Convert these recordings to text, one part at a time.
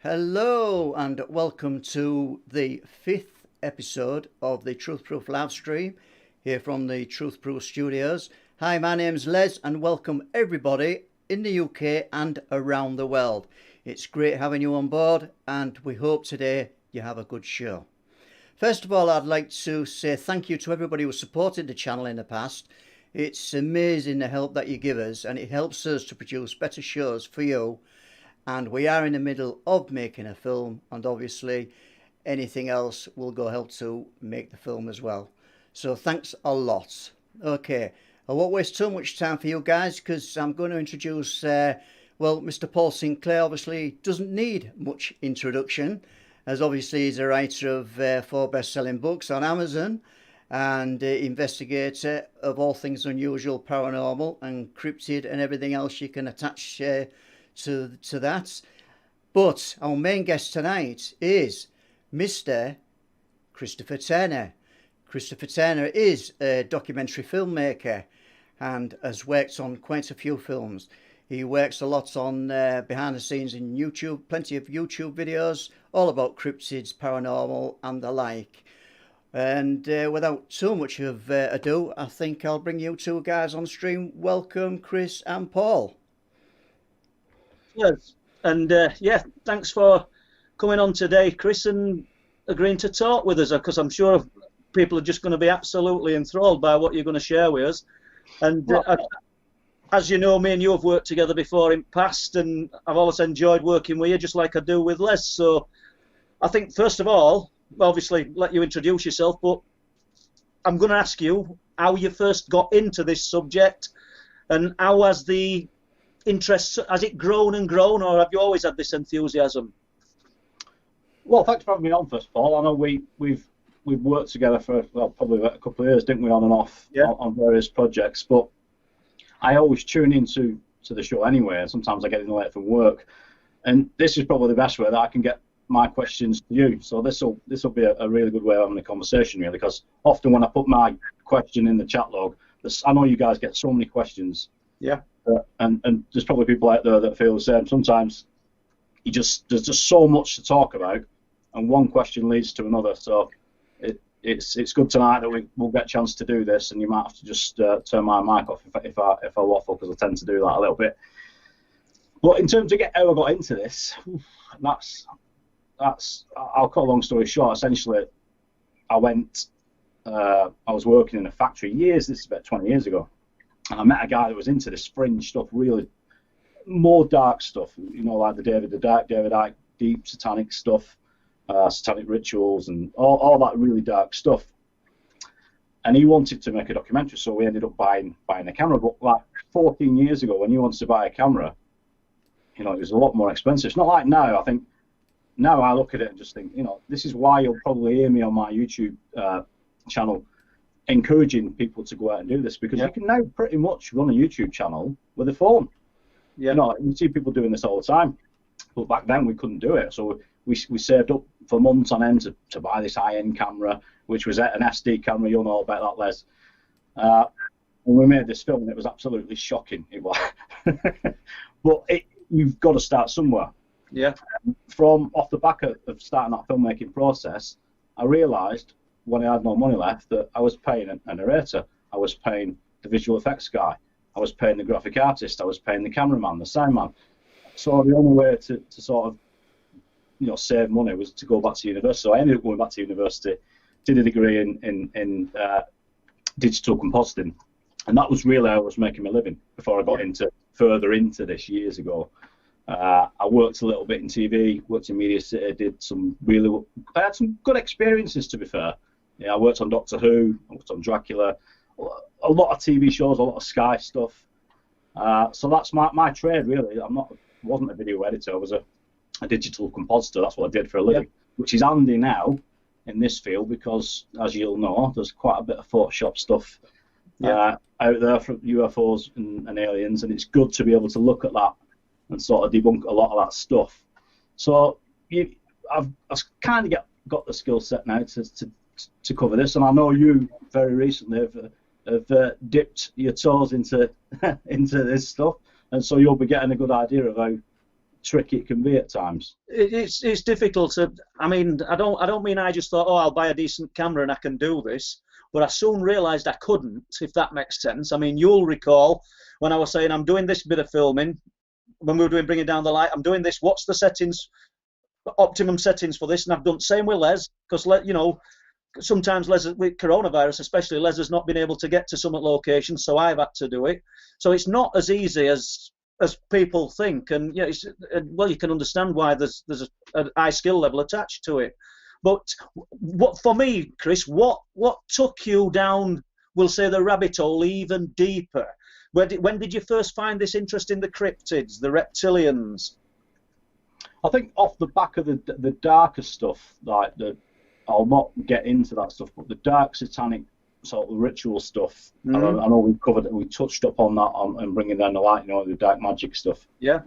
Hello and welcome to the fifth episode of the Truth Proof live stream here from the Truth Proof studios. Hi, my name's Les and welcome everybody in the UK and around the world. It's great having you on board and we hope today you have a good show. First of all, I'd like to say thank you to everybody who supported the channel in the past. It's amazing the help that you give us and it helps us to produce better shows for you. And we are in the middle of making a film, and obviously anything else will go help to make the film as well. So thanks a lot. Okay, I won't waste too much time for you guys because I'm going to introduce, Mr. Paul Sinclair obviously doesn't need much introduction, as obviously he's a writer of 4 best-selling books on Amazon and investigator of all things unusual, paranormal and cryptid and everything else you can attach to that. But our main guest tonight is Mr. Christopher Turner. Christopher Turner is a documentary filmmaker and has worked on quite a few films. He works a lot on behind the scenes in YouTube, plenty of YouTube videos all about cryptids, paranormal and the like. And without too much of ado, I think I'll bring you two guys on stream. Welcome, Chris and Paul. Yes, and thanks for coming on today, Chris, and agreeing to talk with us, because I'm sure people are just going to be absolutely enthralled by what you're going to share with us. And as you know, me and you have worked together before in past, and I've always enjoyed working with you, just like I do with Les. So I think, first of all, obviously, let you introduce yourself, but I'm going to ask you how you first got into this subject, and how has the interest, has it grown and grown, or have you always had this enthusiasm? Well, thanks for having me on, first of all. I know we've worked together for probably about a couple of years, didn't we, on and off, on various projects. But I always tune into the show anyway, and sometimes I get in late from work. And this is probably the best way that I can get my questions to you. So this will be a really good way of having a conversation, really, because often when I put my question in the chat log, I know you guys get so many questions. Yeah. And there's probably people out there that feel the same. Sometimes there's just so much to talk about, and one question leads to another. So it's good tonight that we'll get a chance to do this, and you might have to just turn my mic off if I waffle, because I tend to do that a little bit. But in terms of how I got into this, that's I'll cut a long story short. Essentially, I was working in a factory this is about 20 years ago. And I met a guy that was into this fringe stuff, really more dark stuff, like the David Icke, deep satanic stuff, satanic rituals, and all that really dark stuff. And he wanted to make a documentary, so we ended up buying a camera. But like 14 years ago, when you wanted to buy a camera, it was a lot more expensive. It's not like now. I think now I look at it and just think, this is why you'll probably hear me on my YouTube channel encouraging people to go out and do this, because you can now pretty much run a YouTube channel with a phone. Yeah. You see people doing this all the time, but back then we couldn't do it. So we saved up for months on end to buy this high-end camera, which was an SD camera. You'll know about that, Les. And we made this film, and it was absolutely shocking. It was, but you've got to start somewhere. Yeah. From off the back of starting that filmmaking process, I realised, when I had no money left, that I was paying a narrator, I was paying the visual effects guy, I was paying the graphic artist, I was paying the cameraman, the sound man. So the only way to sort of save money was to go back to university. So I ended up going back to university, did a degree in digital compositing, and that was really how I was making my living before I got further into this years ago. I worked a little bit in TV, worked in Media City, I had some good experiences, to be fair. I worked on Doctor Who, I worked on Dracula, a lot of TV shows, a lot of Sky stuff. So that's my trade, really. Wasn't a video editor, I was a digital compositor. That's what I did for a living, which is handy now in this field, because, as you'll know, there's quite a bit of Photoshop stuff out there for UFOs and aliens, and it's good to be able to look at that and sort of debunk a lot of that stuff. So I've kind of got the skill set now to cover this, and I know you very recently have dipped your toes into into this stuff, and so you'll be getting a good idea of how tricky it can be at times. It's difficult to. I mean, I don't mean I just thought, oh, I'll buy a decent camera and I can do this, but I soon realised I couldn't, if that makes sense. I mean, you'll recall when I was saying I'm doing this bit of filming, when we were doing Bringing Down the Light, I'm doing this. What's the settings, optimum settings for this? And I've done the same with Les, because you know, sometimes Les, with coronavirus especially, Les has not been able to get to some locations, so I've had to do it. So it's not as easy as people think, and yeah, well, you can understand why there's a high skill level attached to it. But what for me, Chris, what took you down, we'll say, the rabbit hole even deeper? When did you first find this interest in the cryptids, the reptilians? I think off the back of the darker stuff, like I'll not get into that stuff, but the dark satanic sort of ritual stuff. I know we touched up on that and Bringing Down the Light, you know, the dark magic stuff. Yeah.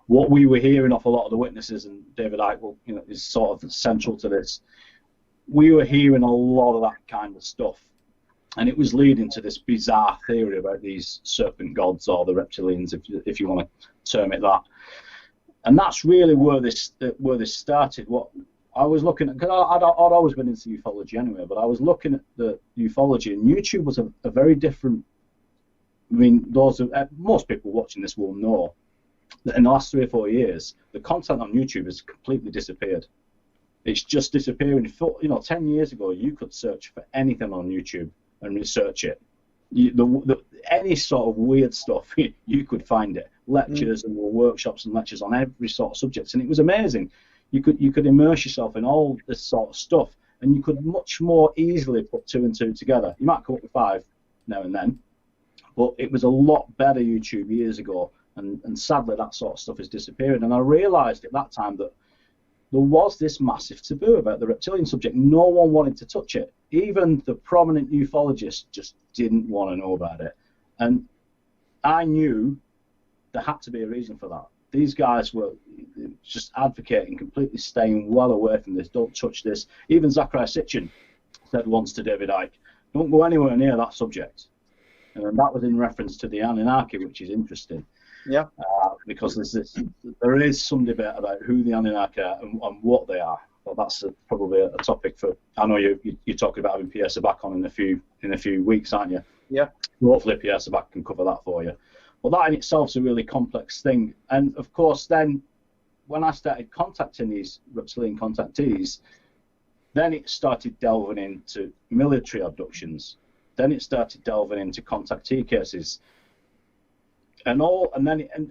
What we were hearing off a lot of the witnesses, and David Icke, well, you know, is sort of central to this. We were hearing a lot of that kind of stuff, and it was leading to this bizarre theory about these serpent gods, or the reptilians, if you want to term it that. And that's really where this started. What I was looking at, because I'd always been into ufology anyway, but I was looking at the ufology, and YouTube was a very different. I mean, most people watching this will know that in the last 3 or 4 years, the content on YouTube has completely disappeared. It's just disappearing. You know, 10 years ago, you could search for anything on YouTube and research it. Any sort of weird stuff, you could find it. Lectures and workshops and lectures on every sort of subject, and it was amazing. You could immerse yourself in all this sort of stuff, and you could much more easily put 2 and 2 together. You might come up with 5 now and then, but it was a lot better YouTube years ago, and sadly that sort of stuff is disappearing. And I realised at that time that there was this massive taboo about the reptilian subject. No one wanted to touch it. Even the prominent ufologists just didn't want to know about it. And I knew there had to be a reason for that. These guys were just advocating, completely staying well away from this. Don't touch this. Even Zachariah Sitchin said once to David Icke, don't go anywhere near that subject. And that was in reference to the Anunnaki, which is interesting. Yeah. Because there is some debate about who the Anunnaki are and what they are. Well, that's probably a topic for. I know you're talking about having Pierre back on in a few weeks, aren't you? Yeah. Hopefully Pierre back can cover that for you. Well, that in itself is a really complex thing. And of course, then when I started contacting these reptilian contactees, then it started delving into military abductions. Then it started delving into contactee cases, and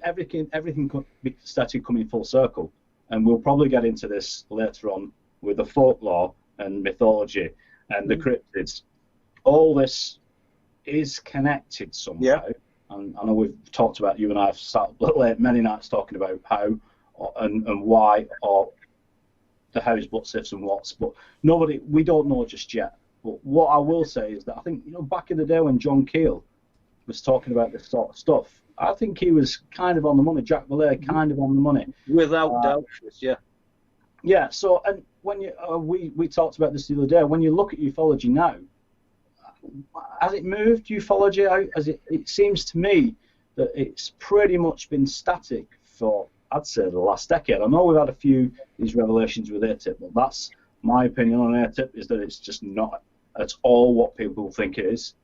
everything started coming full circle. And we'll probably get into this later on with the folklore and mythology and the cryptids. All this is connected somehow. Yeah. And I know we've talked about, you and I have sat late many nights talking about how and why, or the hows, buts, ifs and whats, but we don't know just yet. But what I will say is that I think, you know, back in the day when John Keel was talking about this sort of stuff, I think he was kind of on the money. Jack Valet kind of on the money. Without doubt, yeah. Yeah. So, and when we talked about this the other day, when you look at ufology now, has it moved ufology out? It seems to me that it's pretty much been static for, I'd say, the last decade. I know we've had a few these revelations with ATIP, but that's my opinion on ATIP, is that it's just not at all what people think it is.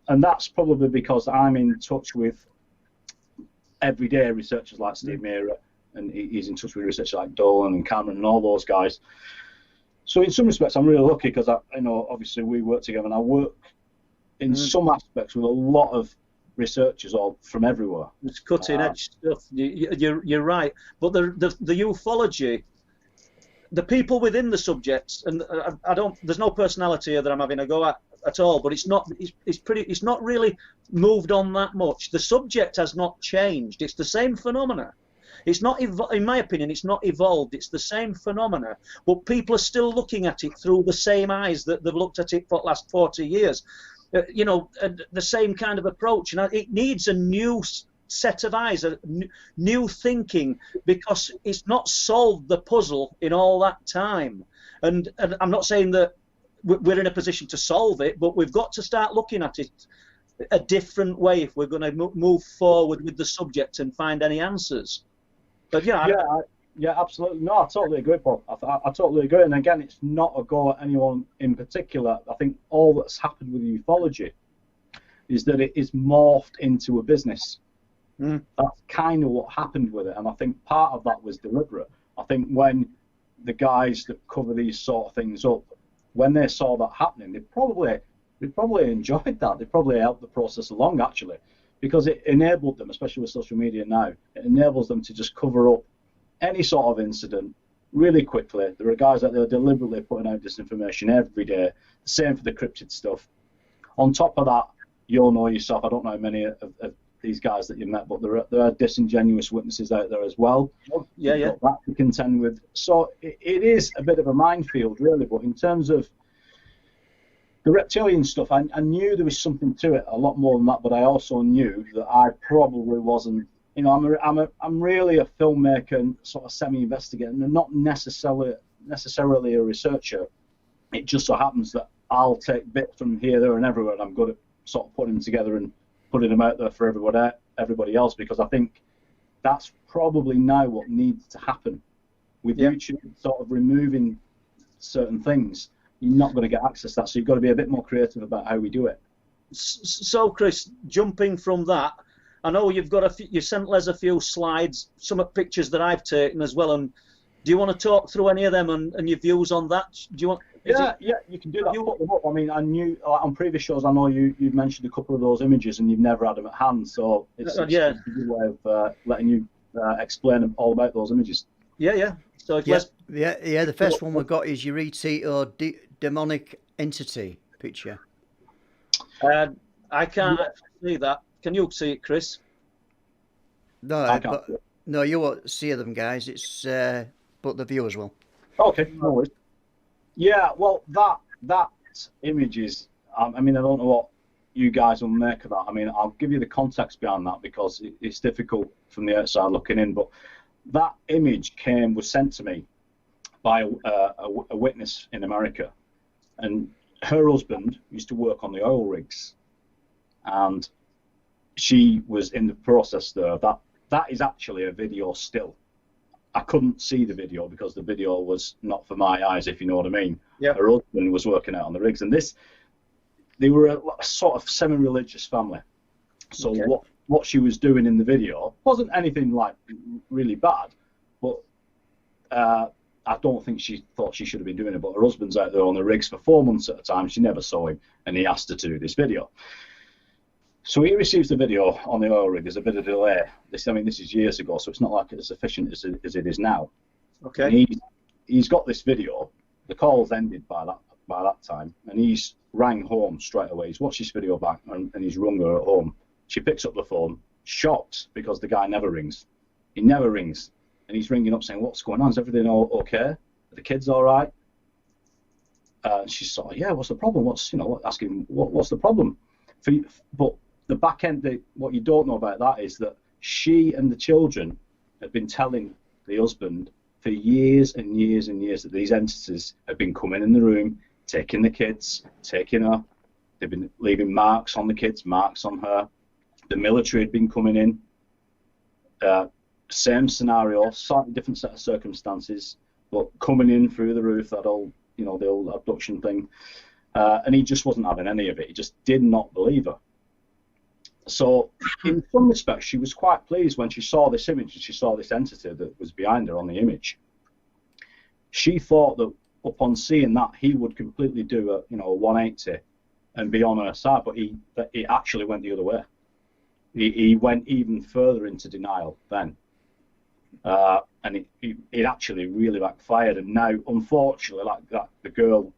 And that's probably because I'm in touch with everyday researchers like Steve Meara, and he's in touch with researchers like Dolan and Cameron and all those guys. So in some respects, I'm really lucky because I know obviously we work together, and I work in some aspects with a lot of researchers all from everywhere. It's cutting edge stuff. You're right, but the ufology, the people within the subjects, and there's no personality here that I'm having a go at all, but it's not really moved on that much. The subject has not changed. It's the same phenomena. It's not, in my opinion, it's not evolved. It's the same phenomena, but people are still looking at it through the same eyes that they've looked at it for the last 40 years. You know, the same kind of approach, and it needs a new set of eyes, a new thinking, because it's not solved the puzzle in all that time. And I'm not saying that we're in a position to solve it, but we've got to start looking at it a different way if we're going to move forward with the subject and find any answers. But yeah, yeah, absolutely. No, I totally agree, Paul. I totally agree. And again, it's not a go at anyone in particular. I think all that's happened with ufology is that it is morphed into a business. That's kind of what happened with it, and I think part of that was deliberate. I think when the guys that cover these sort of things up, when they saw that happening, they probably enjoyed that. They probably helped the process along, actually, because it enabled them, especially with social media now, it enables them to just cover up any sort of incident really quickly. There are guys out there deliberately putting out disinformation every day. The same for the cryptid stuff. On top of that, you'll know yourself, I don't know how many of these guys that you met, but there are disingenuous witnesses out there as well. Yeah. That to contend with. So it is a bit of a minefield, really. But in terms of the reptilian stuff, I knew there was something to it, a lot more than that. But I also knew that I probably wasn't. You know, I'm really a filmmaker and sort of semi-investigator, and not necessarily a researcher. It just so happens that I'll take bits from here, there, and everywhere, and I'm good at sort of putting them together and putting them out there for everybody else, because I think that's probably now what needs to happen with YouTube sort of removing certain things. You're not going to get access to that, so you've got to be a bit more creative about how we do it. So, Chris, jumping from that, I know you've got you sent Les a few slides, some pictures that I've taken as well. And do you want to talk through any of them and your views on that? Do you want? Yeah, you can do that. Put them up. I mean, I knew on previous shows, I know you've mentioned a couple of those images and you've never had them at hand, so it's a good way of letting you explain all about those images. Yeah. So the first one we got is your ET or demonic entity picture. I can't see that. Can you see it, Chris? No, no, you won't see them, guys. It's but the viewers will. Okay, no worries. Yeah, well, that image is. I mean, I don't know what you guys will make of that. I mean, I'll give you the context behind that because it's difficult from the outside looking in. But that image was sent to me by a witness in America, and her husband used to work on the oil rigs, and she was in the process there. That is actually a video still. I couldn't see the video because the video was not for my eyes, if you know what I mean. Yeah. Her husband was working out on the rigs, and they were a sort of semi-religious family. So what she was doing in the video wasn't anything like really bad, but I don't think she thought she should have been doing it. But her husband's out there on the rigs for 4 months at a time. She never saw him, and he asked her to do this video. So he receives the video on the oil rig. There's a bit of delay. This is years ago, so it's not like it's efficient as it is now. Okay. And he's got this video. The call's ended by that time, and he's rang home straight away. He's watched this video back, and he's rung her at home. She picks up the phone, shocked because the guy never rings. He never rings, and he's ringing up saying, "What's going on? Is everything all okay? Are the kids all right?" She's sort of, "Yeah, what's the problem? Asking what's the problem?" But the back end, what you don't know about that is that she and the children had been telling the husband for years and years and years that these entities had been coming in the room, taking the kids, taking her. They've been leaving marks on the kids, marks on her. The military had been coming in. Same scenario, slightly different set of circumstances, but coming in through the roof, that old, the old abduction thing. And he just wasn't having any of it. He just did not believe her. So in some respects, she was quite pleased when she saw this image and she saw this entity that was behind her on the image. She thought that upon seeing that, he would completely do a 180 and be on her side, but he actually went the other way. He went even further into denial then. And it actually really backfired. And now, unfortunately, like that, the girl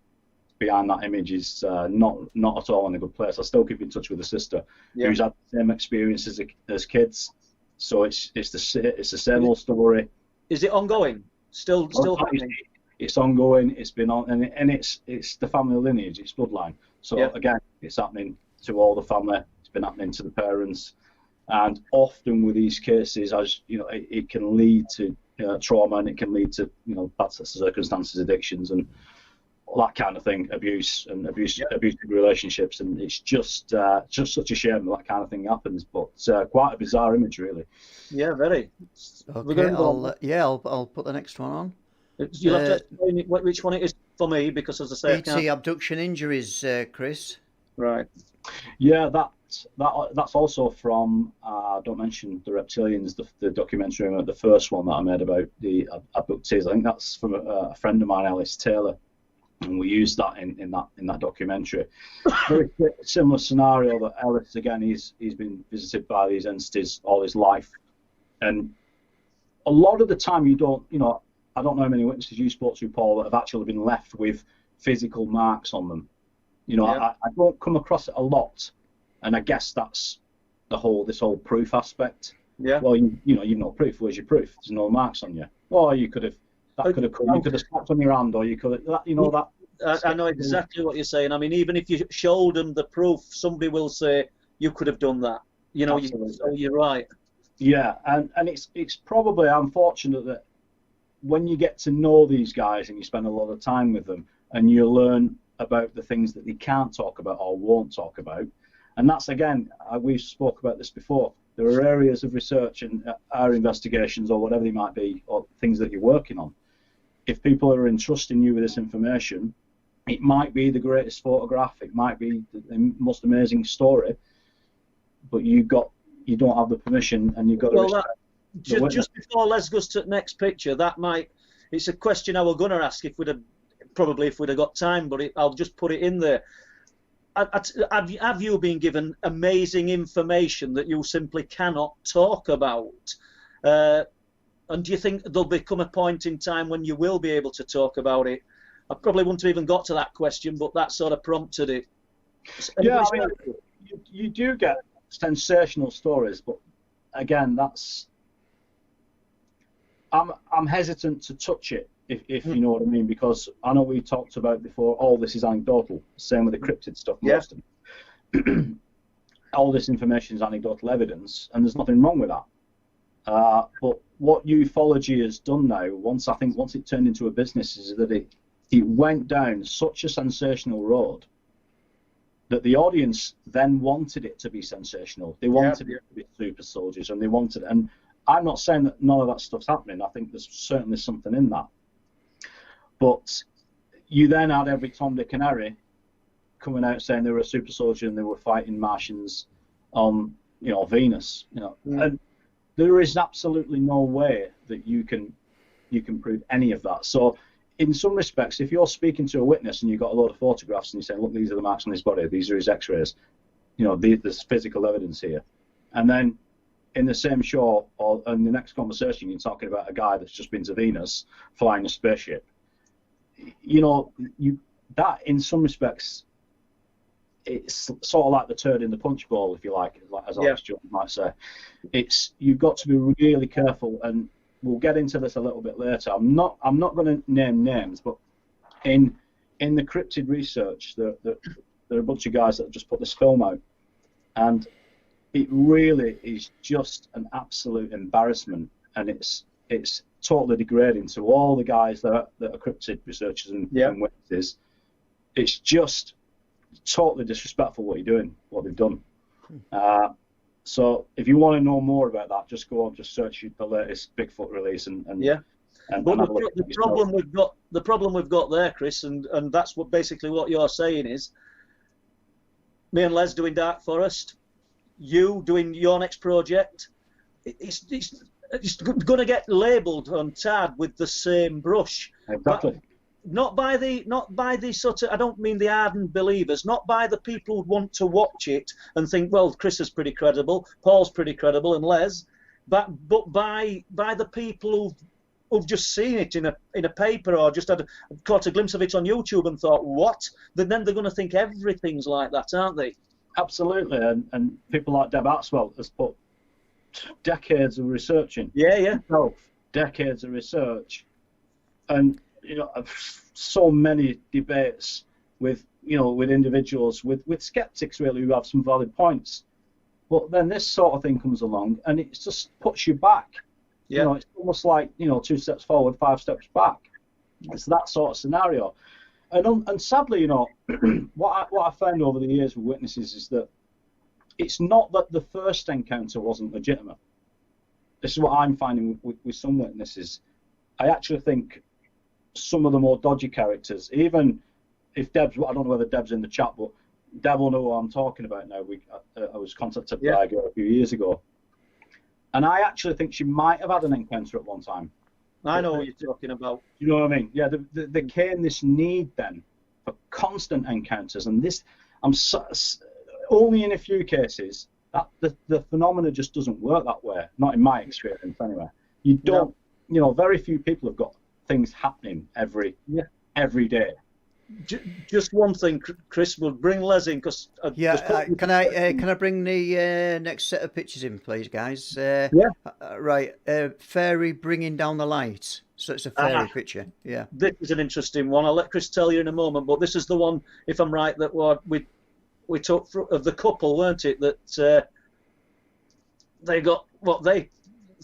behind that image is not at all in a good place. I still keep in touch with the sister who's had the same experience as kids. So it's the same old story. Is it ongoing? Still happening? It's ongoing. It's been on, and it's the family lineage. It's bloodline. So again, it's happening to all the family. It's been happening to the parents, and often with these cases, as you know, it can lead to trauma, and it can lead to bad circumstances, addictions, and that kind of thing, abusive relationships, and it's just such a shame that kind of thing happens. But quite a bizarre image, really. Yeah, very. Okay, I'll put the next one on. You'll have to explain which one it is for me, because as I say, ET abduction injuries, Chris. Right. Yeah, that's also from don't mention the reptilians, the documentary, the first one that I made about the abductees. I think that's from a friend of mine, Ellis Taylor, and we used that in that documentary. Very similar scenario that Ellis, again, he's been visited by these entities all his life, and a lot of the time I don't know how many witnesses you spoke to, Paul, that have actually been left with physical marks on them. I don't come across it a lot, and I guess that's this whole proof aspect. Yeah. Well, you've no proof. Where's your proof? There's no marks on you. Or you could have slapped on your hand, or you could have that. I know exactly what you're saying. I mean, even if you showed them the proof, somebody will say you could have done that. You're right. Yeah, and it's probably unfortunate that when you get to know these guys and you spend a lot of time with them, and you learn about the things that they can't talk about or won't talk about. And that's, again, we've spoke about this before, there are areas of research and our investigations or whatever they might be, or things that you're working on. If people are entrusting you with this information, it might be the greatest photograph, it might be the most amazing story, but you don't have the permission, and you've got to respect the witness. Just before Les goes to the next picture, it's a question I was going to ask if we'd have got time, but I'll just put it in there. Have you been given amazing information that you simply cannot talk about? And do you think there'll become a point in time when you will be able to talk about it? I probably wouldn't have even got to that question, but that sort of prompted it. Yeah, I mean, you do get sensational stories, but again, I'm hesitant to touch it, if you know what I mean, because I know we talked about before, all this is anecdotal. Same with the cryptid stuff. Most of it. All this information is anecdotal evidence, and there's nothing wrong with that. But what ufology has done now, once it turned into a business, is that it went down such a sensational road that the audience then wanted it to be sensational. They wanted it to be super soldiers, and they wanted. And I'm not saying that none of that stuff's happening. I think there's certainly something in that. But you then had every Tom, Dick, and Harry coming out saying they were a super soldier and they were fighting Martians on, Venus. And there is absolutely no way that you can prove any of that. So, in some respects, if you're speaking to a witness and you've got a lot of photographs and you say, look, these are the marks on his body, these are his X-rays, there's physical evidence here, and then in the same show or in the next conversation you're talking about a guy that's just been to Venus flying a spaceship, that in some respects it's sort of like the turd in the punch bowl, if you like, as Alex Jones might say. You've got to be really careful, and we'll get into this a little bit later. I'm not going to name names, but in the cryptid research, there are a bunch of guys that have just put this film out, and it really is just an absolute embarrassment, and it's totally degrading to all the guys that are cryptid researchers and witnesses. It's just totally disrespectful what they've done. So if you want to know more about that, just go on, just search the latest Bigfoot release and but the problem we've got there, Chris, and that's basically what you're saying is, me and Les doing Dark Forest, you doing your next project, it's going to get labelled and tarred with the same brush. Exactly. Not by the sort of, I don't mean the ardent believers, not by the people who want to watch it and think, well, Chris is pretty credible, Paul's pretty credible, and Les, but by the people who've just seen it in a paper or just caught a glimpse of it on YouTube and thought, what? Then they're going to think everything's like that, aren't they? Absolutely, and people like Deb Axwell has put decades of research in. Decades of research, and so many debates with individuals, with skeptics really, who have some valid points. But then this sort of thing comes along, and it just puts you back. It's almost like 2 steps forward, 5 steps back. It's that sort of scenario. And sadly, you know, what I found over the years with witnesses is that it's not that the first encounter wasn't legitimate. This is what I'm finding with some witnesses. I actually think some of the more dodgy characters, even if Deb's, I don't know whether Deb's in the chat, but Deb will know what I'm talking about now. I was contacted by a girl a few years ago, and I actually think she might have had an encounter at one time. I know what you're talking about. You know what I mean? Yeah, there came this need then for constant encounters, and this, only in a few cases, that the phenomena just doesn't work that way. Not in my experience, anyway. You don't, you know, very few people have got things happening every day. Just one thing, Chris. We'll bring Les in because can I bring the next set of pictures in, please, guys? Right, fairy bringing down the light. So it's a fairy picture. Yeah. This is an interesting one. I'll let Chris tell you in a moment. But this is the one, if I'm right, that we took of the couple, weren't it? That they got what they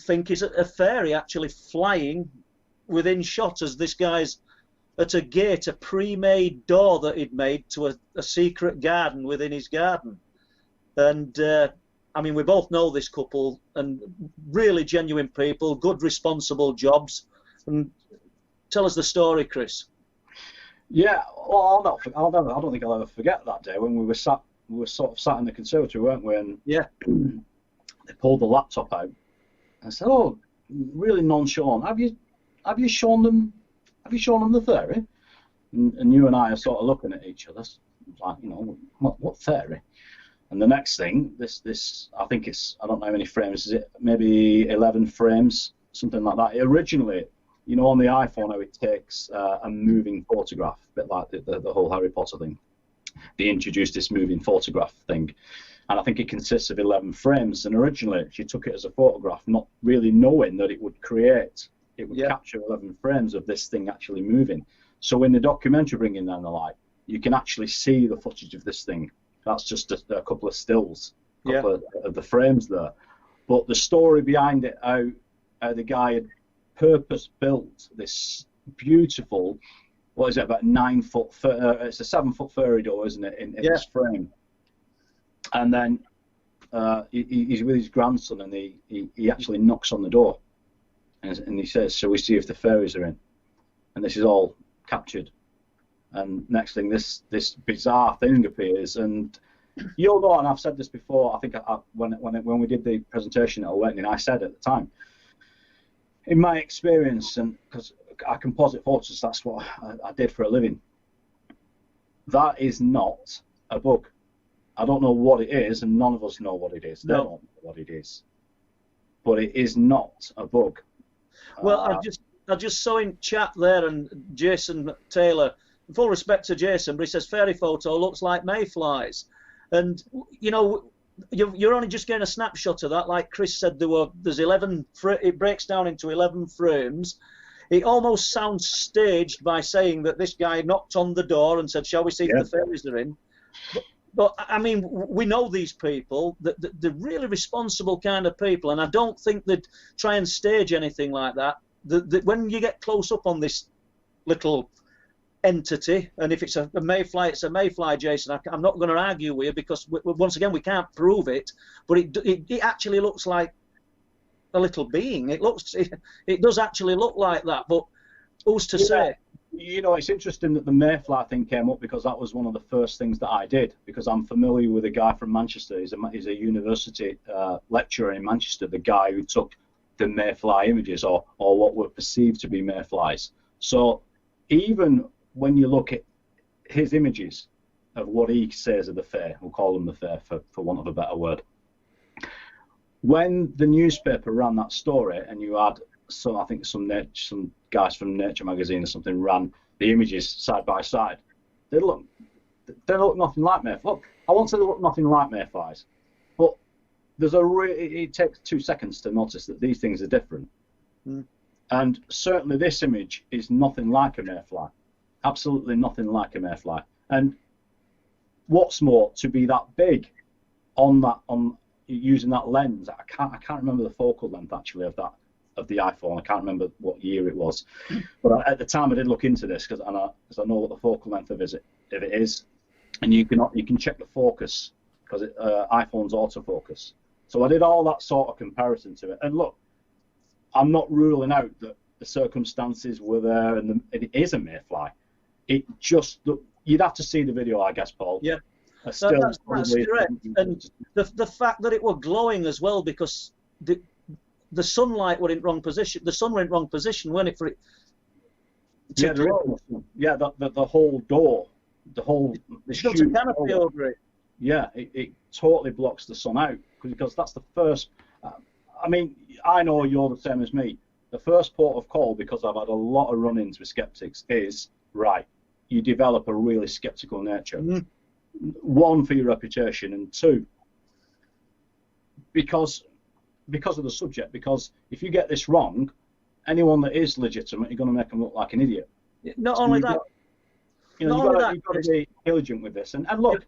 think is a fairy actually flying within shot as this guy's at a gate, a pre-made door that he'd made to a secret garden within his garden. And I mean, we both know this couple, and really genuine people, good, responsible jobs. And tell us the story, Chris. Yeah, well, I don't think I'll ever forget that day when we were sort of sat in the conservatory, weren't we? And they pulled the laptop out and said, "Oh, really nonchalant. Have you shown them the theory?" And you and I are sort of looking at each other, like, you know, what theory? And the next thing, this I think it's, I don't know how many frames is it, maybe 11 frames, something like that. Originally, you know, on the iPhone, how it takes a moving photograph, a bit like the whole Harry Potter thing. They introduced this moving photograph thing, and I think it consists of 11 frames. And originally, she took it as a photograph, not really knowing that it would capture 11 frames of this thing actually moving. So in the documentary Bringing Down the Light, you can actually see the footage of this thing. That's just a couple of stills, a couple of the frames there. But the story behind it, how the guy had purpose-built this beautiful, what is it, about 9 foot, it's a 7 foot fairy door, isn't it, in this frame. And then he's with his grandson, and he actually knocks on the door. And he says, "So we see if the fairies are in." And this is all captured. And next thing, this bizarre thing appears. And you'll know, and I've said this before, I think when we did the presentation at Awakening, I said at the time, in my experience, and because I composite photos, that's what I did for a living, that is not a bug. I don't know what it is, and none of us know what it is. They don't know what it is. But it is not a bug. Well, I just saw in chat there, and Jason Taylor, full respect to Jason, but he says fairy photo looks like mayflies. And, you know, you're only just getting a snapshot of that. Like Chris said, there's 11, it breaks down into 11 frames. It almost sounds staged by saying that this guy knocked on the door and said, "Shall we see if the fairies are in?" But I mean, we know these people, they're really responsible kind of people, and I don't think they'd try and stage anything like that. When you get close up on this little entity, and if it's a mayfly, it's a mayfly, Jason. I'm not going to argue with you because, once again, we can't prove it, but it actually looks like a little being. It does actually look like that, but who's to say? You know, it's interesting that the mayfly thing came up because that was one of the first things that I did, because I'm familiar with a guy from Manchester. He's a university lecturer in Manchester, the guy who took the mayfly images, or what were perceived to be mayflies. So even when you look at his images of what he says of the fair, we'll call them the fair for want of a better word, when the newspaper ran that story and you had I think some guys from Nature magazine or something ran the images side by side, they look nothing like mayflies. Look, I won't say they look nothing like mayflies, but it takes 2 seconds to notice that these things are different. And certainly this image is nothing like a mayfly, absolutely nothing like a mayfly. And what's more, to be that big on using that lens, I can't remember the focal length actually of that of the iPhone. I can't remember what year it was, but at the time I did look into this because I know what the focal length of it is, and you can check the focus because iPhone's autofocus. So I did all that sort of comparison to it, and look, I'm not ruling out that the circumstances were there and it is a mayfly. It just you'd have to see the video, I guess, Paul. Yeah. That's correct, and the fact that it were glowing as well, because the sunlight were in wrong position. The sun were in wrong position, weren't it, for it to glow? Yeah, the whole door, the built a canopy over it. Yeah, it totally blocks the sun out because that's the first. I mean, I know you're the same as me. The first port of call, because I've had a lot of run-ins with skeptics, is right. You develop a really skeptical nature. Mm. One, for your reputation, and two, because of the subject. Because if you get this wrong, anyone that is legitimate, you're going to make them look like an idiot. Not only that, you've got to be diligent with this. And look,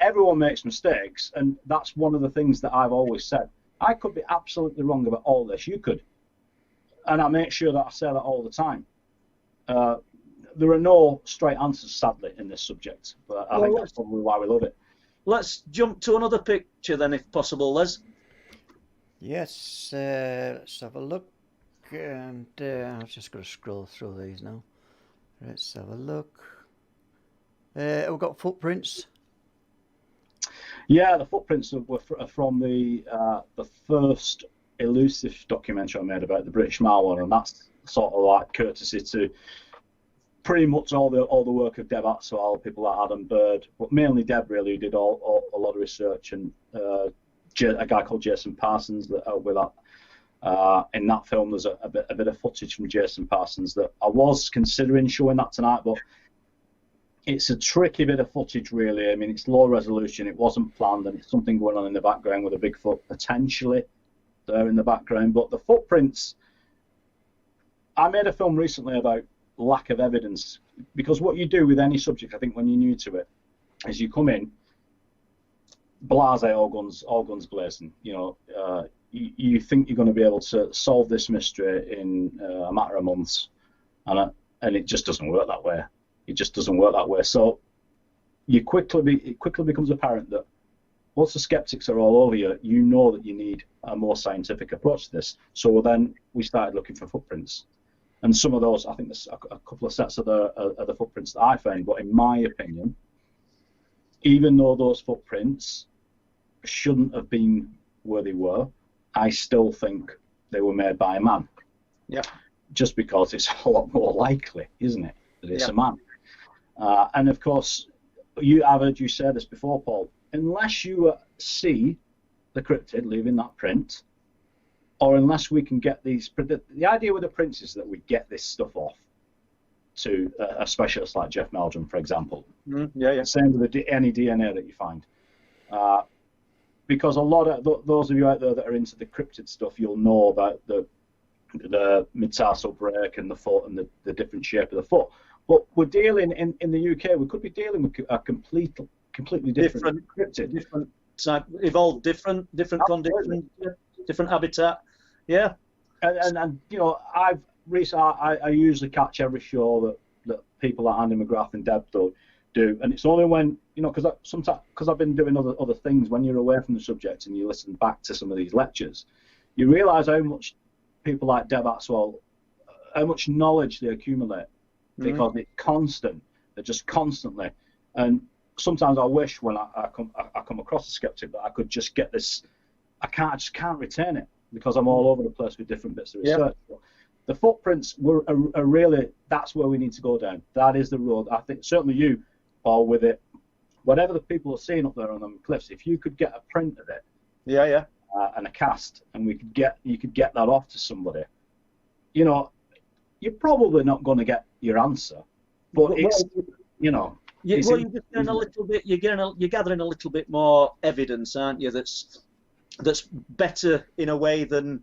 everyone makes mistakes, and that's one of the things that I've always said. I could be absolutely wrong about all this. You could, and I make sure that I say that all the time. There are no straight answers, sadly, in this subject, but I think that's probably why we love it. Let's jump to another picture then, if possible, Les. Yes, let's have a look, and I'm just going to scroll through these now. Let's have a look. We've got footprints. Yeah, the footprints were from the first elusive documentary I made about the British Marlin, and that's sort of like courtesy to pretty much all the work of Deb Atwell, people like Adam Bird, but mainly Deb really, who did a lot of research, and a guy called Jason Parsons that helped with that. In that film, there's a bit of footage from Jason Parsons that I was considering showing that tonight, but it's a tricky bit of footage, really. I mean, it's low resolution, it wasn't planned, and it's something going on in the background with a Bigfoot potentially there in the background. But the footprints, I made a film recently about lack of evidence, because what you do with any subject, I think, when you're new to it, is you come in blasé, all guns blazing. You think you're going to be able to solve this mystery in a matter of months, and it just doesn't work that way. It just doesn't work that way. So it quickly becomes apparent that once the skeptics are all over you, you know that you need a more scientific approach to this. So then we started looking for footprints. And some of those, I think there's a couple of sets of the footprints that I found. But in my opinion, even though those footprints shouldn't have been where they were, I still think they were made by a man. Yeah. Just because it's a lot more likely, isn't it, that it's a man. And of course, I've heard you say this before, Paul. Unless you see the cryptid leaving that print, or unless we can get these, the idea with the prints is that we get this stuff off to a specialist like Jeff Meldrum, for example. Yeah. Same with any DNA that you find. Because a lot of those of you out there that are into the cryptid stuff, you'll know about the mid-tarsal break and the foot and the different shape of the foot. But we're dealing in the UK, we could be dealing with a completely different cryptid. Different type, evolved different conditions, different habitat. Yeah. And I usually catch every show that people like Andy McGrath and Deb do, and it's only when, because I've been doing other things, when you're away from the subject and you listen back to some of these lectures, you realise how much people like Deb Atwell, how much knowledge they accumulate, because it's constant. They're just constantly. And sometimes I wish when I come across a skeptic that I could just get this. I just can't retain it because I'm all over the place with different bits of research. Yeah. The footprints are really, that's where we need to go down. That is the road. I think certainly you, Paul, with it, whatever the people are seeing up there on them cliffs, if you could get a print of it, and a cast, and you could get that off to somebody, you're probably not going to get your answer, but it's, you're just getting a little bit. You're gathering a little bit more evidence, aren't you? That's better in a way than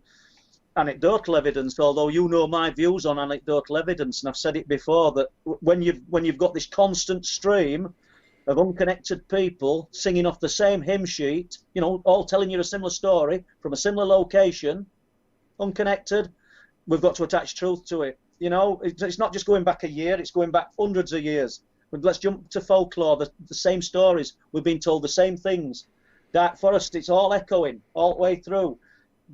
anecdotal evidence. Although my views on anecdotal evidence, and I've said it before, that when you've got this constant stream of unconnected people singing off the same hymn sheet, all telling you a similar story from a similar location, unconnected. We've got to attach truth to it. You know, it's not just going back a year, it's going back hundreds of years. But let's jump to folklore, the same stories. We've been told the same things. Dark Forest, it's all echoing all the way through.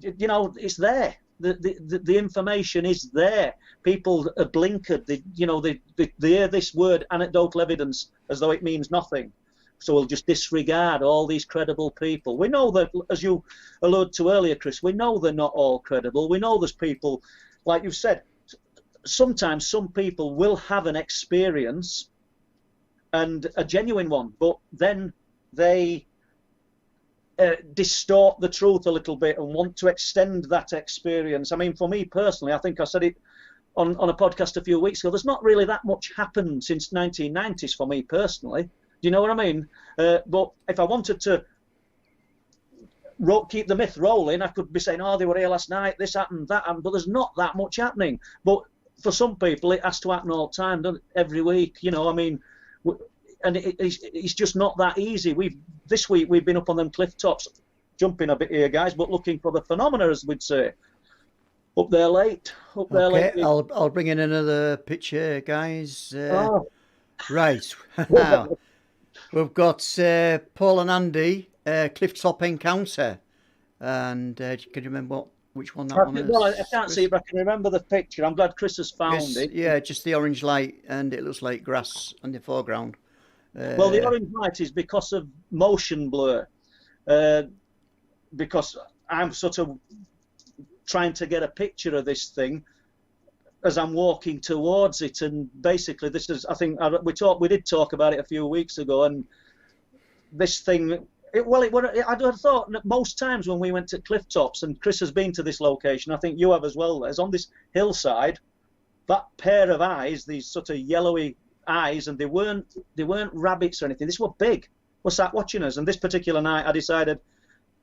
You know, it's there. The information is there. People are blinkered. They hear this word, anecdotal evidence, as though it means nothing. So we'll just disregard all these credible people. We know that, as you alluded to earlier, Chris, we know they're not all credible. We know there's people, like you've said, sometimes some people will have an experience, and a genuine one, but then they distort the truth a little bit and want to extend that experience. I mean, for me personally, I think I said it on a podcast a few weeks ago, there's not really that much happened since 1990s for me personally. Do you know what I mean? But if I wanted to keep the myth rolling, I could be saying, oh, they were here last night, this happened, that happened, but there's not that much happening. But for some people, it has to happen all the time, every week, you know, I mean, and it's just not that easy. This week we've been up on them cliff tops, jumping a bit here, guys, but looking for the phenomena, as we'd say. Up there late. Okay, I'll bring in another picture, guys. Right. Now, we've got Paul and Andy, Clifftop encounter. And can you remember which one that one is? Well, I can't see it, but I can remember the picture. I'm glad Chris has found it. Yeah, just the orange light, and it looks like grass in the foreground. Well, the orange light is because of motion blur. Because I'm sort of trying to get a picture of this thing as I'm walking towards it, and basically this is, I think we did talk about it a few weeks ago, and this thing, I thought most times when we went to cliff tops, and Chris has been to this location, I think you have as well, Les, on this hillside, that pair of eyes, these sort of yellowy eyes, and they weren't rabbits or anything, these were big, were sat watching us. And this particular night I decided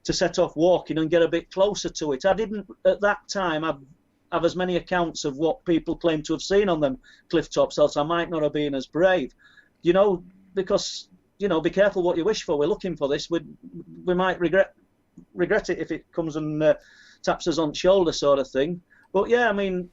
to set off walking and get a bit closer to it. I didn't at that time have as many accounts of what people claim to have seen on them cliff tops, else I might not have been as brave, you know, because, you know, be careful what you wish for. We're looking for this, we might regret it if it comes and taps us on the shoulder, sort of thing. But yeah, I mean,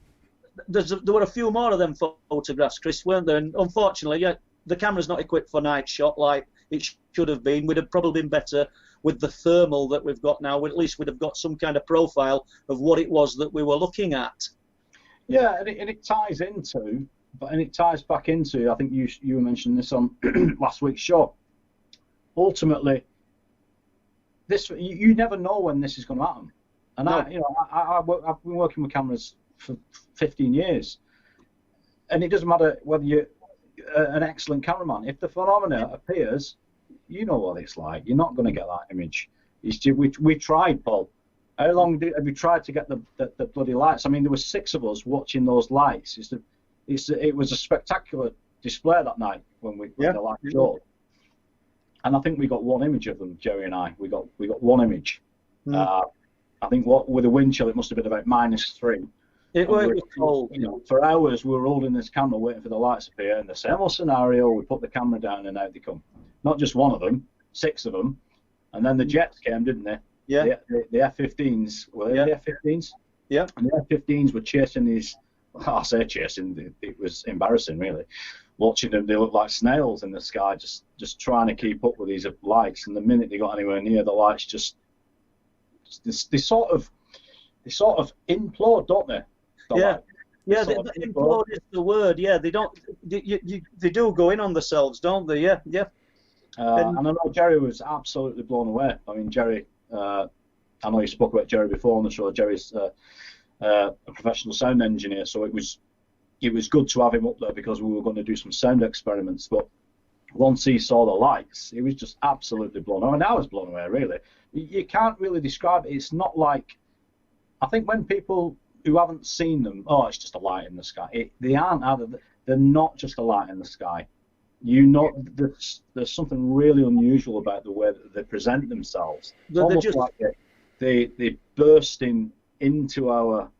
there were a few more of them photographs, Chris, weren't there? And unfortunately, yeah, the camera's not equipped for night shot like it should have been. We'd have probably been better with the thermal that we've got now. At least we'd have got some kind of profile of what it was that we were looking at. Yeah, and it ties back into, I think you were mentioning this on last week's show. Ultimately, this you never know when this is going to happen. And no. I've been working with cameras for 15 years, and it doesn't matter whether you're an excellent cameraman. If the phenomena appears, you know what it's like. You're not going to get that image. We tried, Paul. How long have we tried to get the bloody lights? I mean, there were 6 of us watching those lights. It was a spectacular display that night when the lights showed. And I think we got one image of them, Jerry and I. We got one image. I think with the wind chill, it must have been about -3. It was cold. You know, for hours we were holding this camera waiting for the lights to appear. And the same old scenario, we put the camera down and out they come. Not just one of them, 6 of them. And then the jets came, didn't they? Yeah. The F-15s. Were they the F-15s? Yeah. And the F-15s were chasing these. Well, I say chasing. It was embarrassing, really. Watching them, they looked like snails in the sky, just trying to keep up with these lights. And the minute they got anywhere near, the lights they sort of implode, don't they? Yeah, implode is the word. Yeah, they don't. They do go in on themselves, don't they? Yeah. And I know Jerry was absolutely blown away. I mean, Jerry. I know you spoke about Jerry before on the show. Jerry's a professional sound engineer, so it was good to have him up there because we were going to do some sound experiments. But once he saw the lights, he was just absolutely blown away. And I was blown away, really. You can't really describe it. It's not like, I think when people who haven't seen them, oh, it's just a light in the sky. They aren't either. They're not just a light in the sky. You know, there's something really unusual about the way that they present themselves. It's almost like they burst into our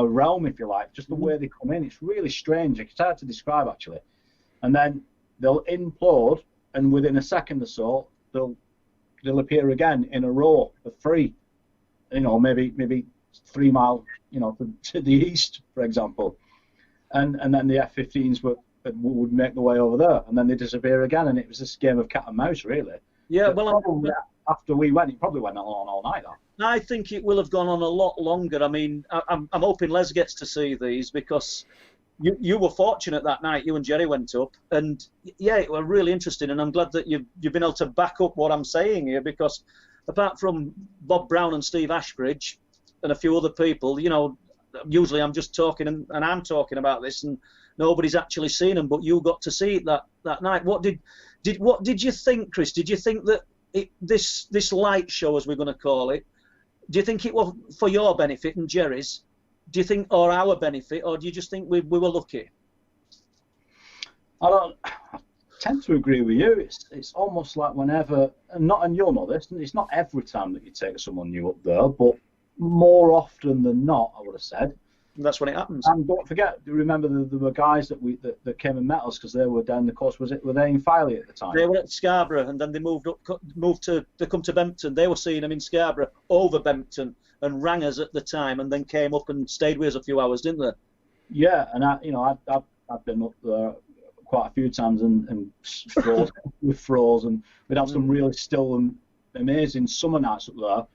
realm, if you like, just the way they come in. It's really strange. It's hard to describe, actually. And then they'll implode, and within a second or so, they'll appear again in a row of 3. You know, maybe 3 mile, to the east, for example, and then the F-15s would make the way over there, and then they disappear again, and it was this game of cat and mouse, really. Yeah, but after we went, it probably went on all night. I think it will have gone on a lot longer. I mean, I'm hoping Les gets to see these, because you were fortunate that night. You and Jerry went up, and yeah, it was really interesting. And I'm glad that you've been able to back up what I'm saying here, because apart from Bob Brown and Steve Ashbridge and a few other people, usually I'm just talking and I'm talking about this, and nobody's actually seen them. But you got to see it that night. What did you think, Chris? Did you think that this light show, as we're going to call it, do you think it was for your benefit and Jerry's? Do you think, or our benefit, or do you just think we were lucky? I tend to agree with you. It's almost like whenever, and you'll know this, it's not every time that you take someone new up there, but more often than not, I would have said. And that's when it happens. And don't forget, remember there were guys that came and met us, because they were down the coast. Were they in Filey at the time? They were at Scarborough, and then they moved to come to Bempton. They were seeing them in Scarborough over Bempton, and rang us at the time, and then came up and stayed with us a few hours, didn't they? Yeah, and I've been up there quite a few times and froze, and we'd have some really still and amazing summer nights up there,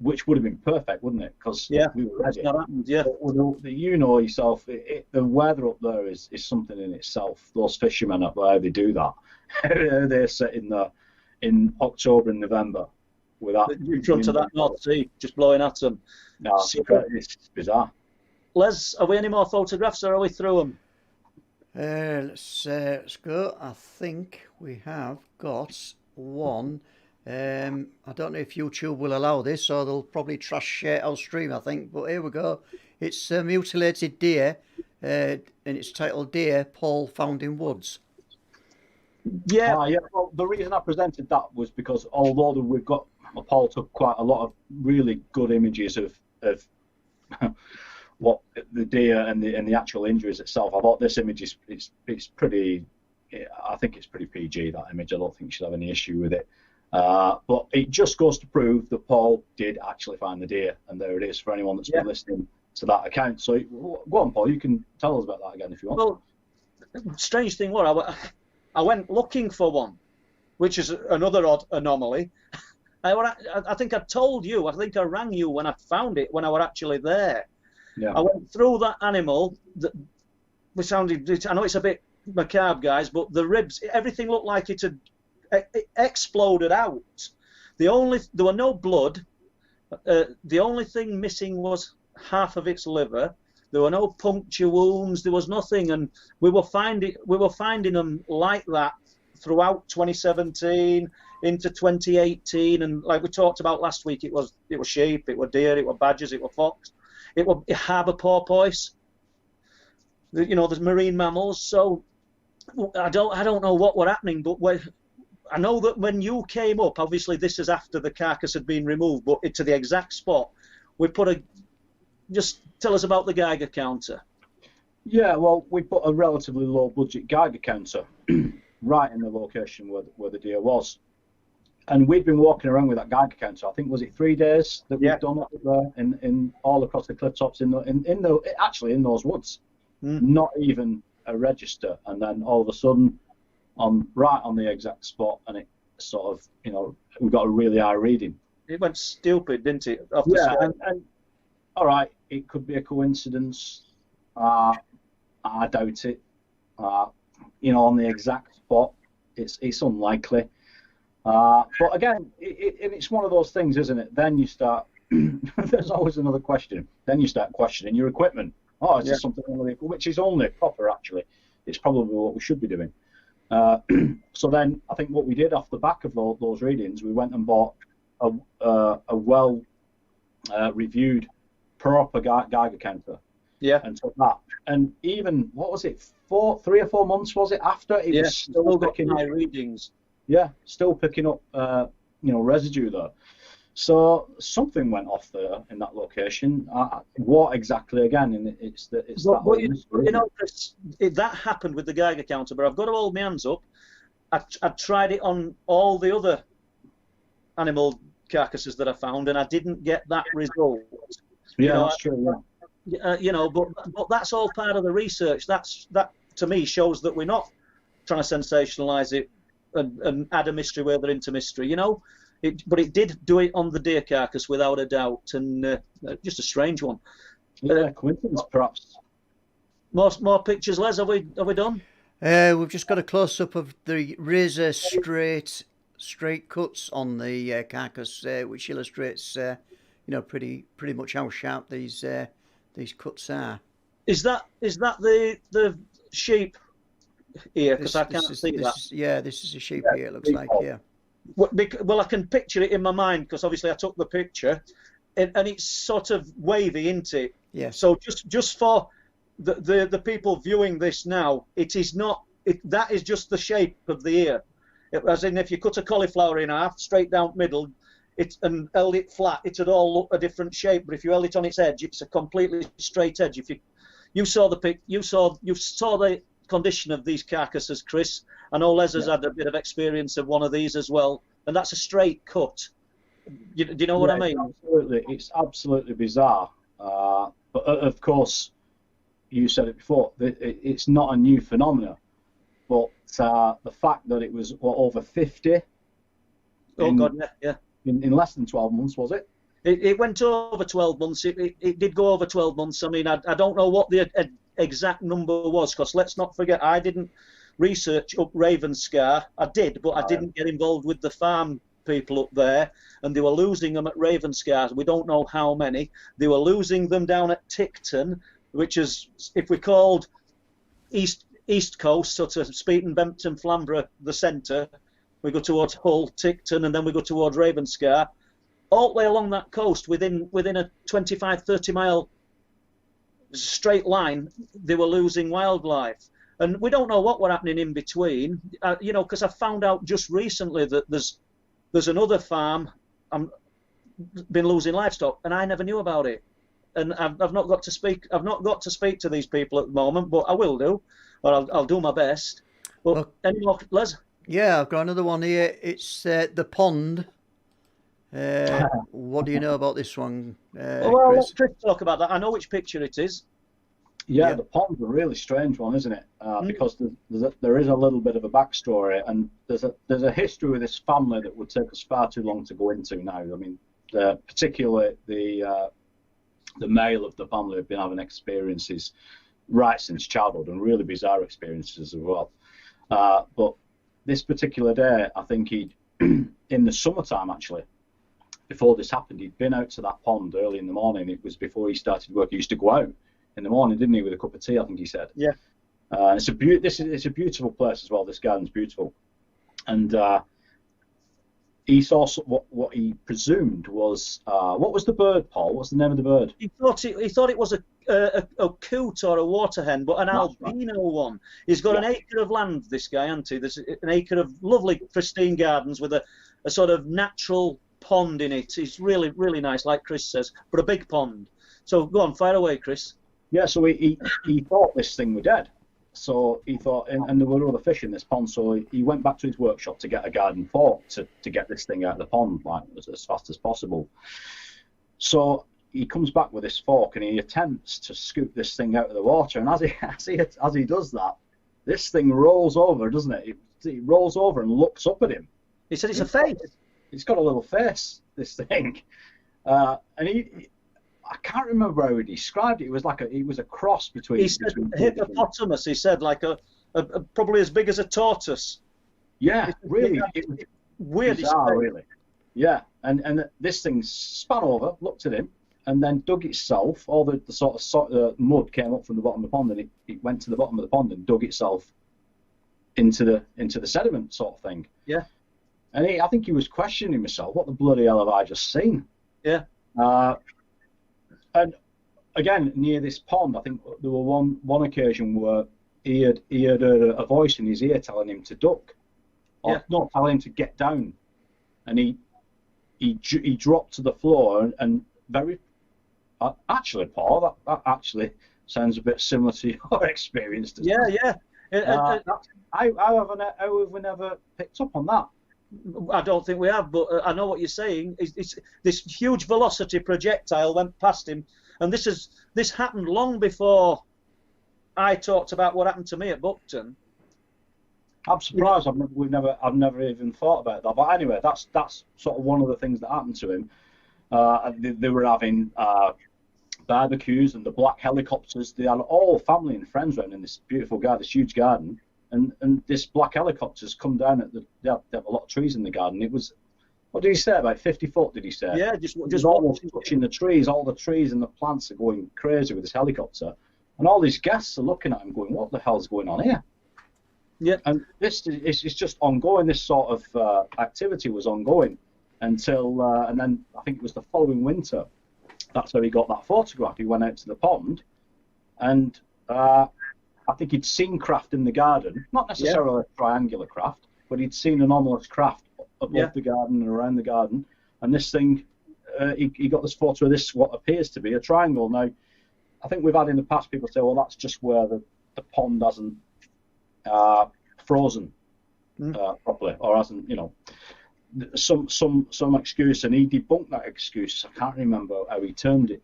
which would have been perfect, wouldn't it? Because we were ready. Yeah. You know yourself, the weather up there is something in itself. Those fishermen up there, they do that. They're sitting there in October and November with that in front of that North Sea, just blowing at them. No, it's bizarre. Les, are we any more photographs, or are we through them? Let's go. I think we have got one. I don't know if YouTube will allow this, or they'll probably trash our stream, I think. But here we go. It's a mutilated deer, and it's titled "Deer Paul Found in Woods." Yeah. Yeah. Well, the reason I presented that was because although Paul took quite a lot of really good images of what the deer and the actual injuries itself. I thought this image it's pretty. I think it's pretty PG, that image. I don't think you should have any issue with it. But it just goes to prove that Paul did actually find the deer, and there it is for anyone that's been listening to that account. So go on, Paul, you can tell us about that again if you want. Well, strange thing was, I went looking for one, which is another odd anomaly. I think I told you, I think I rang you when I found it, when I were actually there. Yeah. I went through that animal, I know it's a bit macabre, guys, but the ribs, everything looked like it had exploded out. There were no blood. The only thing missing was half of its liver. There were no puncture wounds. There was nothing, and we were finding them like that throughout 2017 into 2018, and like we talked about last week, it was sheep, it were deer, it were badgers, it were fox, it were harbour porpoise. There's marine mammals. So I don't know what were happening, but I know that when you came up, obviously this is after the carcass had been removed, but to the exact spot, we put just tell us about the Geiger counter. Yeah, well, we put a relatively low budget Geiger counter right in the location where the deer was. And we'd been walking around with that Geiger counter. I think, was it 3 days that we've done up there in all across the Clifftops actually in those woods. Not even a register, and then all of a sudden right on the exact spot, and it sort of, we got a really high reading. It went stupid, didn't it? And all right, it could be a coincidence. I doubt it. On the exact spot, it's unlikely. But again, it's one of those things, isn't it? Then you start. There's always another question. Then you start questioning your equipment. Oh, is this something which is only proper? Actually, it's probably what we should be doing. So then, I think what we did off the back of those readings, we went and bought a well reviewed proper Geiger counter. Yeah. And took that. And even, what was it, 3 or 4 months was it after? It was still picking high readings. Yeah, still picking up, residue there. So something went off there in that location. What exactly? Again, and it's that whole mystery. Chris, that happened with the Geiger counter, but I've got to hold my hands up. I tried it on all the other animal carcasses that I found, and I didn't get that result. Yeah, that's true. Yeah. But that's all part of the research. That to me shows that we're not trying to sensationalise it and add a mystery where they're into mystery. But it did do it on the deer carcass without a doubt, and just a strange one. Yeah, coincidence perhaps. More pictures, Les. Have we done? We've just got a close up of the razor straight cuts on the carcass, which illustrates, pretty much how sharp these cuts are. Is that the sheep ear? Because I can't see that. This is a sheep ear. It looks like, yeah. Well, I can picture it in my mind because obviously I took the picture, and it's sort of wavy, isn't it? Yeah. So just for the people viewing this now, it is not. That is just the shape of the ear. As in, if you cut a cauliflower in half, straight down middle, and held it flat, it'd all look a different shape. But if you held it on its edge, it's a completely straight edge. If you saw the condition of these carcasses, Chris. I know Les has had a bit of experience of one of these as well, and that's a straight cut. Do you know what I mean? Absolutely, it's absolutely bizarre. But of course, you said it before. It's not a new phenomenon, but the fact that it was over 50. In less than 12 months, was it? It went over 12 months. It did go over 12 months. I mean, I don't know what the exact number was, because let's not forget, I didn't research up Ravenscar. I did, but I didn't get involved with the farm people up there, and they were losing them at Ravenscar. We don't know how many. They were losing them down at Ticton, which is, if we called East Coast, sort of Speeton, Bempton, Flamborough, the centre, we go towards Hull, Ticton, and then we go towards Ravenscar. All the way along that coast, within a 25, 30 mile straight line, they were losing wildlife. And we don't know what were happening in between, because I found out just recently that there's another farm been losing livestock, and I never knew about it. And I've not got to speak. I've not got to speak to these people at the moment, but I will do, or I'll do my best. But any more, Les? Yeah, I've got another one here. It's the pond. What do you know about this one, well, Chris? let Chris talk about that. I know which picture it is. Yeah, the pond's a really strange one, isn't it? Because there is a little bit of a backstory, and there's a history with this family that would take us far too long to go into now. I mean, particularly the male of the family have been having experiences right since childhood, and really bizarre experiences as well. But this particular day, I think he'd, in the summertime actually, before this happened, he'd been out to that pond early in the morning. It was before he started work. He used to go out in the morning, didn't he, with a cup of tea, I think he said. Yeah. It's a beautiful place as well. This garden's beautiful. And he saw what he presumed was, what was the bird, Paul? What's the name of the bird? He thought it was a coot or a water hen, but an albino one. He's got an acre of land, this guy, hasn't he? There's an acre of lovely, pristine gardens with a sort of natural pond in it. It's really, really nice, like Chris says, but a big pond. So go on, fire away, Chris. Yeah, so he thought this thing were dead. So he thought, and there were other fish in this pond, so he went back to his workshop to get a garden fork to get this thing out of the pond like as fast as possible. So he comes back with this fork and he attempts to scoop this thing out of the water, and as he does that, this thing rolls over, doesn't it? It rolls over and looks up at him. He said it's a face. It's got a little face, this thing, and I can't remember how he described it. It was a cross between. He said hippopotamus. He said like a probably as big as a tortoise. Yeah, really. It was weird. Bizarre, really. Yeah, and this thing span over, looked at him, and then dug itself. All the sort of mud came up from the bottom of the pond, and it went to the bottom of the pond and dug itself into the sediment, sort of thing. Yeah. And I think he was questioning himself. What the bloody hell have I just seen? Yeah. And again, near this pond, I think there were one occasion where he had heard a voice in his ear telling him to duck, or not telling him to get down, and he dropped to the floor and very actually, Paul, that actually sounds a bit similar to your experience. Yeah. How have we never picked up on that? I don't think we have, but I know what you're saying. It's this huge velocity projectile went past him, And this happened long before I talked about what happened to me at Buckton. I'm surprised. I've never even thought about that. But anyway, that's sort of one of the things that happened to him. They were having barbecues and the black helicopters. They had all family and friends around in this beautiful garden, this huge garden, and this black helicopters come down at they have a lot of trees in the garden. It was, what did he say, about 50 foot? Did he say? Yeah, just almost touching the trees. All the trees and the plants are going crazy with this helicopter, and all these guests are looking at him, going, "What the hell's going on here?" Yeah, and this is just ongoing. This sort of activity was ongoing until, and then I think it was the following winter. That's how he got that photograph. He went out to the pond, and I think he'd seen craft in the garden, not necessarily a triangular craft, but he'd seen anomalous craft above the garden and around the garden. And this thing, he got this photo of this, what appears to be a triangle. Now, I think we've had in the past people say, well, that's just where the pond hasn't frozen properly, or hasn't, some excuse, and he debunked that excuse. I can't remember how he termed it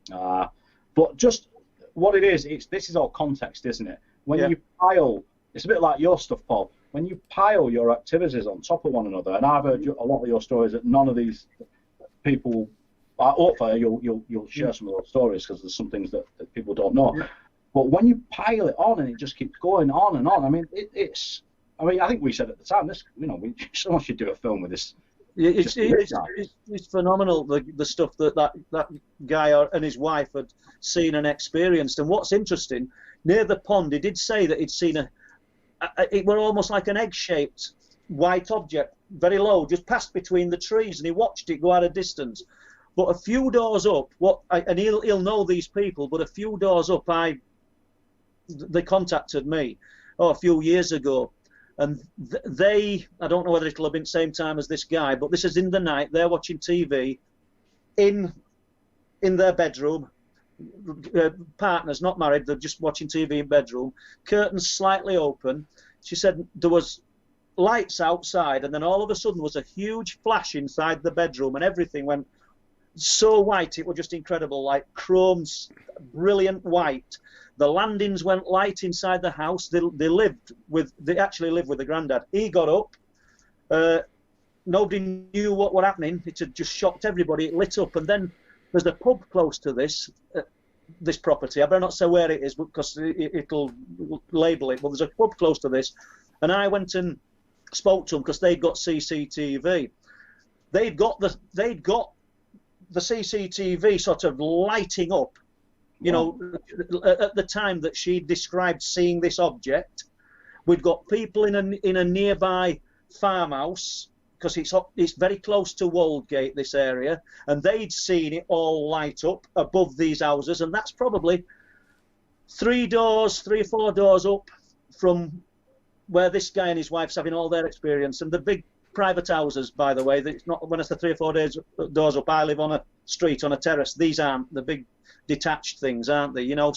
now. But just what it is, this is all context, isn't it? When you pile, it's a bit like your stuff, Paul. When you pile your activities on top of one another, and I've heard a lot of your stories that none of these people, hopefully you'll share some of those stories, because there's some things that people don't know. Yeah. But when you pile it on and it just keeps going on and on, I mean, it's. I mean, I think we said at the time, someone should do a film with this. It's phenomenal, the stuff that guy and his wife had seen and experienced. And what's interesting, near the pond, he did say that he'd seen it were almost like an egg-shaped white object, very low, just passed between the trees, and he watched it go at a distance. But a few doors up, and he'll know these people, but a few doors up, they contacted me a few years ago. And I don't know whether it'll have been the same time as this guy, but this is in the night. They're watching TV in their bedroom. Partners, not married, they're just watching TV in bedroom. Curtains slightly open. She said there was lights outside, and then all of a sudden was a huge flash inside the bedroom, and everything went so white. It was just incredible, like chrome, brilliant white. The landings went light inside the house. They actually lived with the granddad. He got up. Nobody knew what was happening. It had just shocked everybody. It lit up, and then there's a pub close to this property. I better not say where it is because it'll label it. But there's a pub close to this, and I went and spoke to them because they'd got CCTV. They'd got the CCTV sort of lighting up. At the time that she described seeing this object, we'd got people in a nearby farmhouse, because it's very close to Woldgate, this area, and they'd seen it all light up above these houses, and that's probably 3 or 4 doors up from where this guy and his wife's having all their experience. And the big private houses, by the way, it's not when it's the 3 or 4 doors up. I live on a street on a terrace. These aren't the big detached things, aren't they? But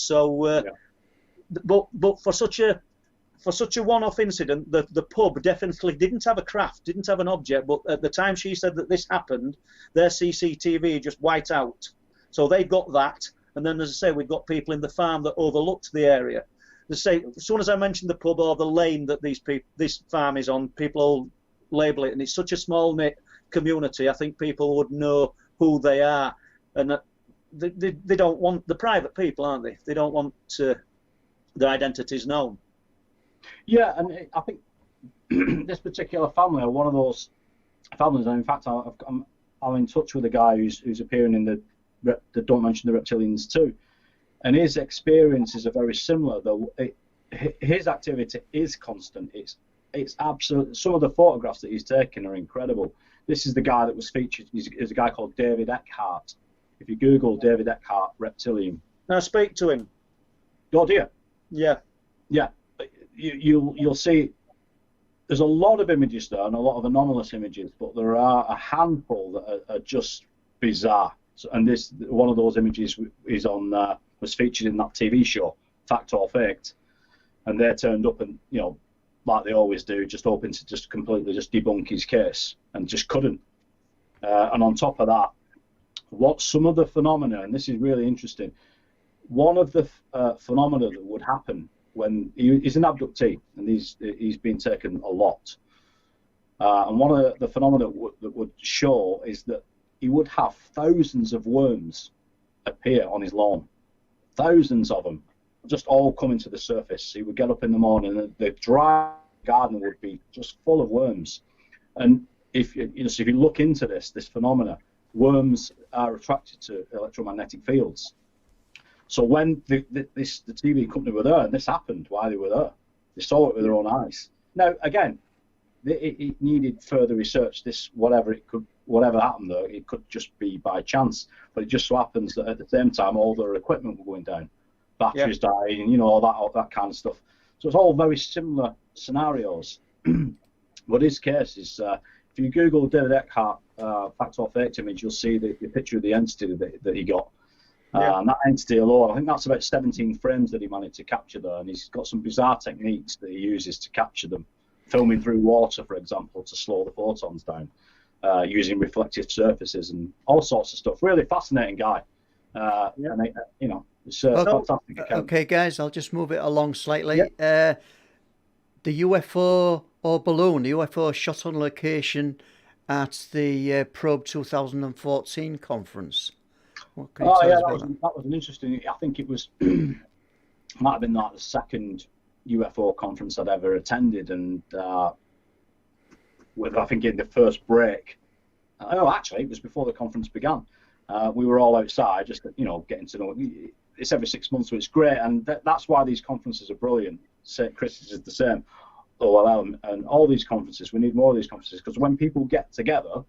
for such a one-off incident, the pub definitely didn't have a craft, didn't have an object. But at the time she said that this happened, their CCTV just wiped out. So they got that, and then, as I say, we've got people in the farm that overlooked the area. As soon as I mentioned the pub or the lane that this farm is on, people all label it, and it's such a small knit community. I think people would know who they are, and they don't want, the private people, aren't they? They don't want their identities known. Yeah, and I think this particular family are one of those families, and in fact, I'm in touch with a guy who's appearing in the Don't Mention the Reptilians too, and his experiences are very similar. Though his activity is constant. It's absolute. Some of the photographs that he's taken are incredible. This is the guy that was featured. He's a guy called David Eckhart. If you Google David Eckhart reptilian, I speak to him. Oh dear. Yeah. Yeah. You'll see. There's a lot of images there and a lot of anomalous images, but there are a handful that are just bizarre. And this one of those images is was featured in that TV show, Fact or Faked, and they turned up and like they always do, just hoping to just completely just debunk his case, and just couldn't. And on top of that, what some of the phenomena, and this is really interesting, one of the phenomena that would happen when he's an abductee, and he's been taken a lot. And one of the phenomena that would show is that he would have thousands of worms appear on his lawn. Thousands of them, just all coming to the surface. He would get up in the morning and the dry garden would be just full of worms. And if you look into this phenomena, worms are attracted to electromagnetic fields. So when the TV company were there, and this happened while they were there, they saw it with their own eyes. Now, again, it needed further research. Whatever happened there, it could just be by chance. But it just so happens that at the same time, all their equipment were going down, batteries dying, all that kind of stuff. So it's all very similar scenarios. But his case is, if you Google David Eckhart fact or faked image, you'll see the picture of the entity that he got. And that entity alone, I think that's about 17 frames that he managed to capture there, and he's got some bizarre techniques that he uses to capture them, filming through water, for example, to slow the photons down, using reflective surfaces and all sorts of stuff. Really fascinating guy. And it's a fantastic account. Okay, guys, I'll just move it along slightly. The UFO or balloon, the UFO shot on location at the Probe 2014 conference. What can you tell us about that was an interesting. I think it was might have been like the second UFO conference I'd ever attended, and I think in the first break. Actually, it was before the conference began. We were all outside, just getting to know. It's every 6 months, so it's great, and that's why these conferences are brilliant. St. Christ's is the same. OLL and all these conferences. We need more of these conferences because when people get together,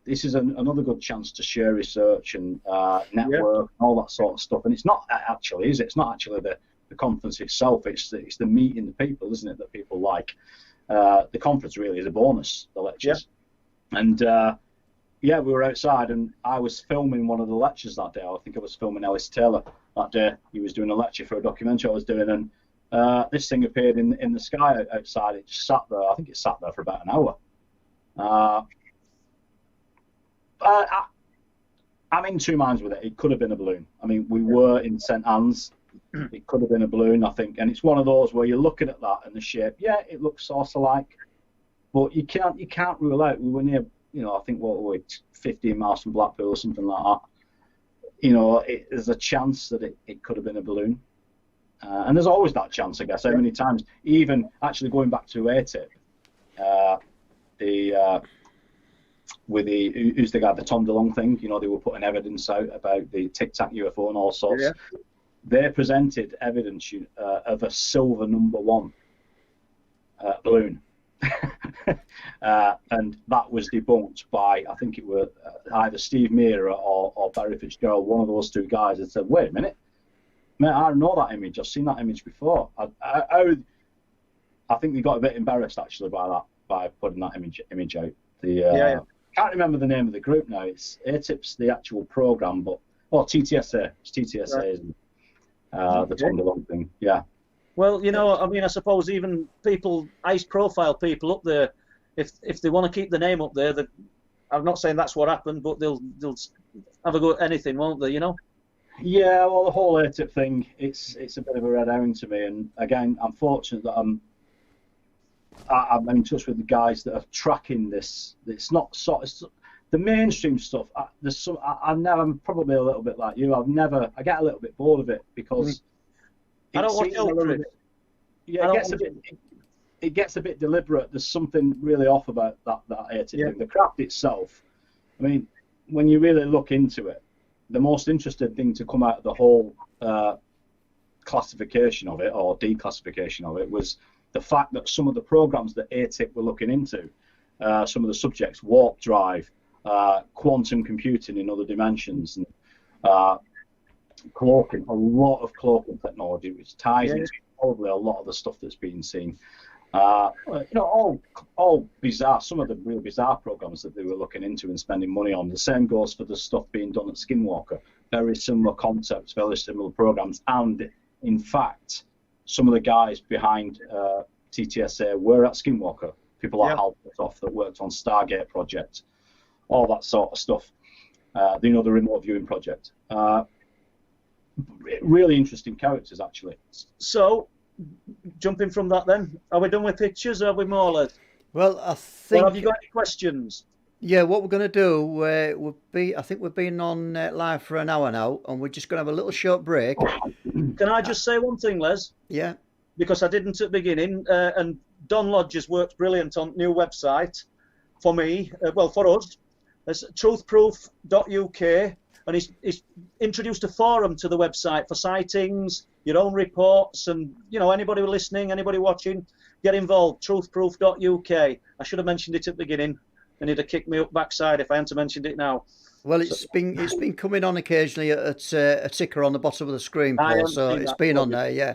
this is another good chance to share research and network and all that sort of stuff. And it's not actually, is it? It's not actually the conference itself. It's the meeting the people, isn't it, that people like. The conference really is a bonus, the lectures. Yeah. And we were outside, and I was filming one of the lectures that day. I think I was filming Ellis Taylor that day. He was doing a lecture for a documentary I was doing, and this thing appeared in the sky outside. It just sat there. I think it sat there for about an hour. I'm in two minds with it. It could have been a balloon. I mean, we were in St. Anne's. It could have been a balloon, I think. And it's one of those where you're looking at that and the shape. Yeah, it looks saucer-like, but you can't rule out. We were near, I think what were we, 15 miles from Blackpool or something like that. There's a chance that it could have been a balloon. And there's always that chance, I guess. How many times, even actually going back to ATIP, with who's the guy, the Tom DeLonge thing, they were putting evidence out about the Tic Tac UFO and all sorts. Yeah. They presented evidence of a silver number 1 balloon. And that was debunked by, I think it was either Steve Meara or Barry Fitzgerald, one of those two guys, that said, wait a minute, mate, I know that image, I've seen that image before. I think they got a bit embarrassed actually by putting that image out. I can't remember the name of the group now. It's ATIP's the actual program, but TTSA. It's TTSA, right. Isn't it? The Tom DeLonge thing. Yeah. Well, I suppose even people, high-profile people up there, if they want to keep the name up there, I'm not saying that's what happened, but they'll have a go at anything, won't they? Yeah. Well, the whole ATIP thing, it's a bit of a red herring to me, and again, I'm fortunate that I'm in touch with the guys that are tracking this. It's not it's the mainstream stuff. I'm probably a little bit like you. I get a little bit bored of it because I don't want to. Yeah, it gets a bit deliberate. There's something really off about that ATIP thing. The craft itself. I mean, when you really look into it, the most interesting thing to come out of the whole classification of it or declassification of it was the fact that some of the programs that ATIP were looking into, some of the subjects, warp drive, quantum computing in other dimensions, and cloaking, a lot of cloaking technology, which ties into probably a lot of the stuff that's being seen. All bizarre, some of the real bizarre programs that they were looking into and spending money on. The same goes for the stuff being done at Skinwalker. Very similar concepts, very similar programs, and in fact, some of the guys behind TTSA were at Skinwalker. People like Hal Puthoff that worked on Stargate project, all that sort of stuff. the remote viewing project. Really interesting characters, actually. So, jumping from that then, are we done with pictures or are we more or less? Well, I Or think. have you got any questions? Yeah, what we're going to do, I think we've been on live for an hour now, and we're just going to have a little short break. Can I just say one thing, Les? Yeah. Because I didn't at the beginning, and Don Lodge's worked brilliant on new website for me, for us. It's truthproof.uk, and he's introduced a forum to the website for sightings, your own reports, and anybody listening, anybody watching, get involved. Truthproof.uk. I should have mentioned it at the beginning, and he'd have kicked me up backside if I hadn't mentioned it now. Well, it's been coming on occasionally at a ticker on the bottom of the screen, Paul. So it's been on there, yeah.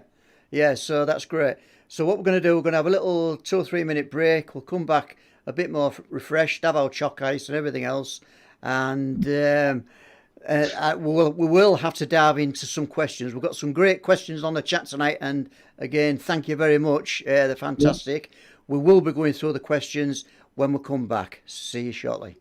Yeah, so that's great. So what we're going to do, we're going to have a little 2 or 3 minute break. We'll come back a bit more refreshed, have our chalk ice and everything else. And we will have to dive into some questions. We've got some great questions on the chat tonight. And again, thank you very much. They're fantastic. Yeah. We will be going through the questions when we come back. See you shortly.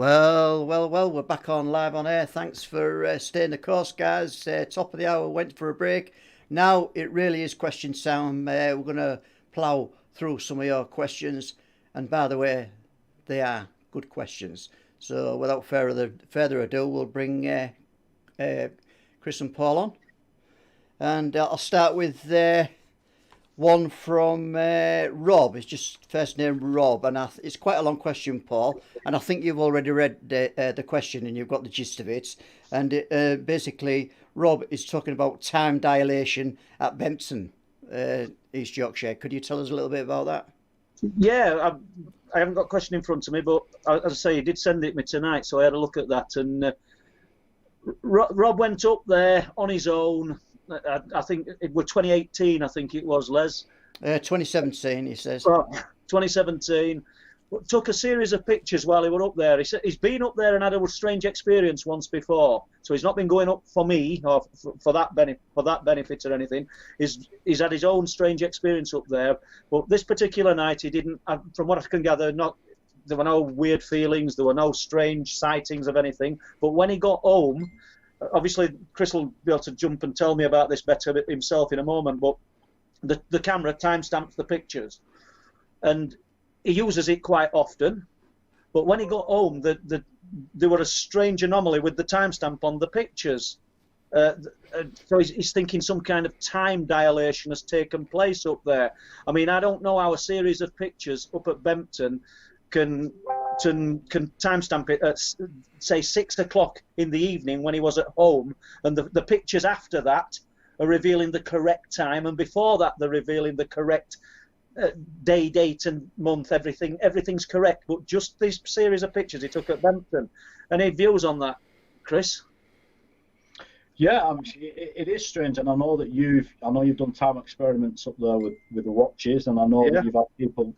Well, we're back on live on air. Thanks for staying the course, guys. Top of the hour, went for a break. Now it really is question time. We're going to plough through some of your questions. And by the way, they are good questions. So without further ado, we'll bring Chris and Paul on. And I'll start with one from Rob. It's just first name Rob, and it's quite a long question, Paul. And I think you've already read the question and you've got the gist of it. And basically, Rob is talking about time dilation at Bempton, East Yorkshire. Could you tell us a little bit about that? Yeah, I haven't got a question in front of me, but as I say, he did send it me tonight, so I had a look at that. And Rob went up there on his own. I think it was 2018, I think it was, Les. 2017, he says. 2017. Took a series of pictures while he was up there. He said he's been up there and had a strange experience once before. So he's not been going up for me or for that benefit or anything. He's had his own strange experience up there. But this particular night, he didn't, from what I can gather, there were no weird feelings. There were no strange sightings of anything. But when he got home, obviously Chris will be able to jump and tell me about this better himself in a moment. But the camera timestamps the pictures, and he uses it quite often, but when he got home, there were a strange anomaly with the timestamp on the pictures. So he's thinking some kind of time dilation has taken place up there. I mean, I don't know how a series of pictures up at Bempton can timestamp it at, say, 6 o'clock in the evening when he was at home, and the pictures after that are revealing the correct time, and before that they're revealing the correct day, date and month. Everything's correct, but just this series of pictures he took at Bempton. Any views on that, Chris? Yeah, it is strange, and I know that you've done time experiments up there with the watches, and I know that you've had people,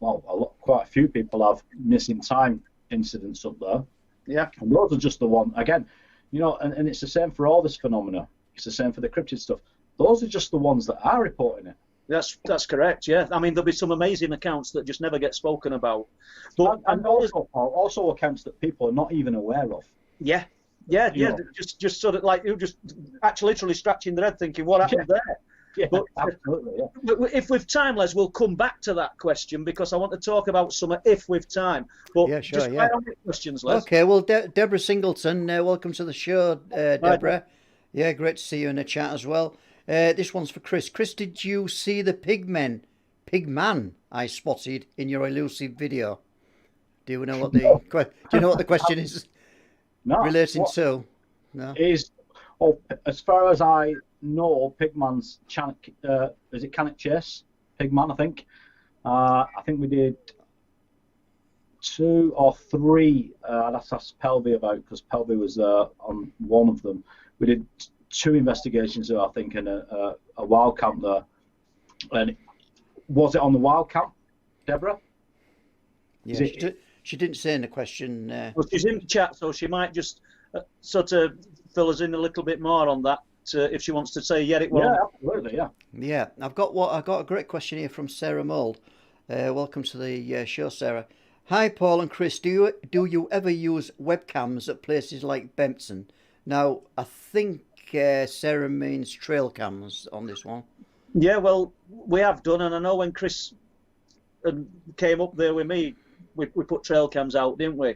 quite a few people have missing time incidents up there. Yeah, and those are just the one. Again, and it's the same for all this phenomena. It's the same for the cryptid stuff. Those are just the ones that are reporting it. That's correct. Yeah, I mean there'll be some amazing accounts that just never get spoken about, but and also accounts that people are not even aware of. Yeah. Just sort of like you just actually literally scratching their head thinking what happened there. Yeah, but, absolutely. Yeah. If we've time, Les, we'll come back to that question because I want to talk about some if we've time. But yeah, sure. Just yeah. on the questions, Les. Okay. Well, Deborah Singleton, welcome to the show, Deborah. Right. Yeah, great to see you in the chat as well. This one's for Chris. Chris, did you see the pigman I spotted in your elusive video? Do you know what the question is? No. Relating to? No. As far as I know, Pigman's is it Cannock Chase? Pigman, I think. I think we did 2 or 3. I'd have to ask Pelby about, because Pelby was on one of them. We did 2 investigations there, I think, in a wild camp there. And was it on the wild camp, Deborah? Yeah, she didn't say in the question. Well, she's in the chat, so she might just sort of fill us in a little bit more on that if she wants to say, it was. Yeah, absolutely, yeah. Yeah, I've got a great question here from Sarah Mould. Welcome to the show, Sarah. Hi, Paul and Chris. Do you ever use webcams at places like Bempton? Now, I think Sarah means trail cams on this one. Yeah, well, we have done, and I know when Chris came up there with me, we put trail cams out, didn't we?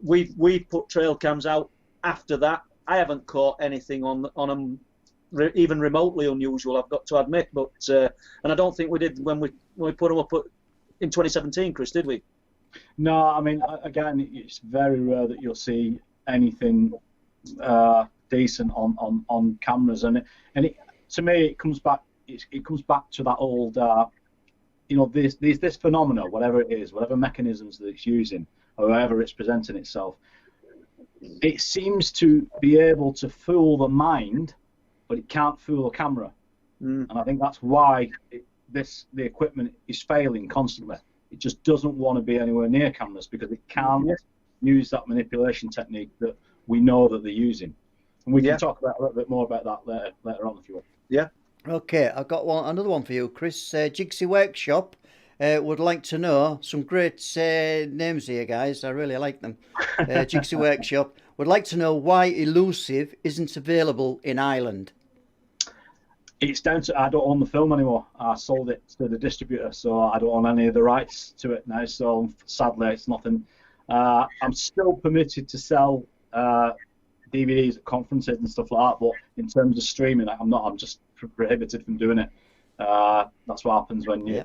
We put trail cams out after that. I haven't caught anything on them even remotely unusual, I've got to admit, but and I don't think we did when we put them up in 2017, Chris, did we? No, I mean, again, it's very rare that you'll see anything decent on cameras, and to me it comes back to that old this phenomena, whatever it is, whatever mechanisms that it's using, or however it's presenting itself, it seems to be able to fool the mind, but it can't fool a camera. And I think that's why the equipment is failing constantly. It just doesn't want to be anywhere near cameras because it can't use that manipulation technique that we know that they're using. And we can talk about a little bit more about that later on if you want. Yeah. Okay, I've got another one for you, Chris. Jigsy Workshop would like to know some great names here, guys. I really like them. Jigsaw Workshop would like to know why Elusive isn't available in Ireland. It's down to I don't own the film anymore. I sold it to the distributor, so I don't own any of the rights to it now. So sadly, it's nothing. I'm still permitted to sell DVDs at conferences and stuff like that, but in terms of streaming, I'm not. I'm just prohibited from doing it. That's what happens when you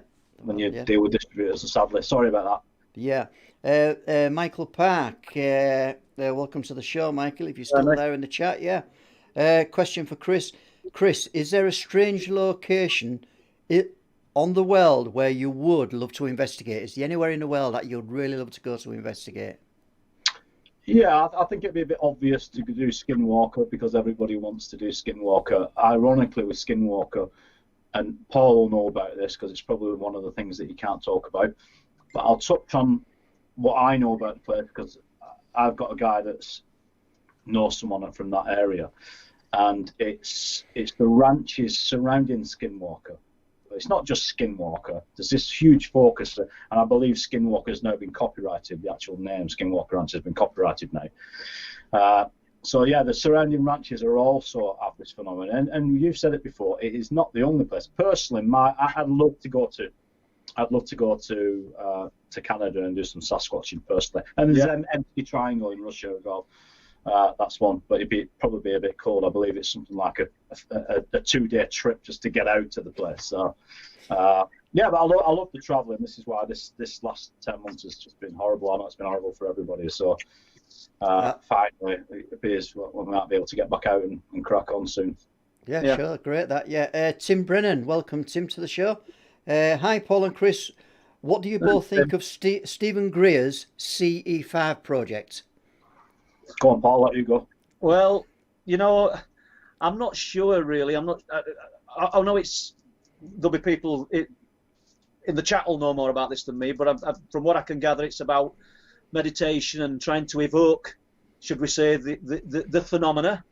deal with distributors. So sadly, sorry about that. Yeah. Michael Park, welcome to the show, Michael. If you're still there in the chat, question for Chris. Chris, is there a strange location on the world where you would love to investigate? Is there anywhere in the world that you'd really love to go to investigate? Yeah, I think it'd be a bit obvious to do Skinwalker because everybody wants to do Skinwalker. Ironically, with Skinwalker, and Paul will know about this because it's probably one of the things that you can't talk about, but I'll touch on what I know about the place because I've got a guy that knows someone from that area. And it's the ranches surrounding Skinwalker. It's not just Skinwalker. There's this huge focus, and I believe Skinwalker has now been copyrighted. The actual name Skinwalker Ranch has been copyrighted now. So yeah, the surrounding ranches are also have this phenomenon. And you've said it before. It is not the only place. Personally, I'd love to go to Canada and do some Sasquatching personally. And there's an empty triangle in Russia as well. That's one, but it'd probably be a bit cold. I believe it's something like a 2-day trip just to get out to the place. So, but I love the travelling. This is why this last 10 months has just been horrible. I know it's been horrible for everybody. So, finally, it appears we might be able to get back out and crack on soon. Yeah, sure, great that. Tim Brennan, welcome Tim to the show. Hi, Paul and Chris. What do you both think of Stephen Greer's CE5 project? Go on, Paul, let you go. Well, I'm not sure really. I'm not. I know there'll be people in the chat will know more about this than me, but from what I can gather, it's about meditation and trying to evoke, should we say, the phenomena,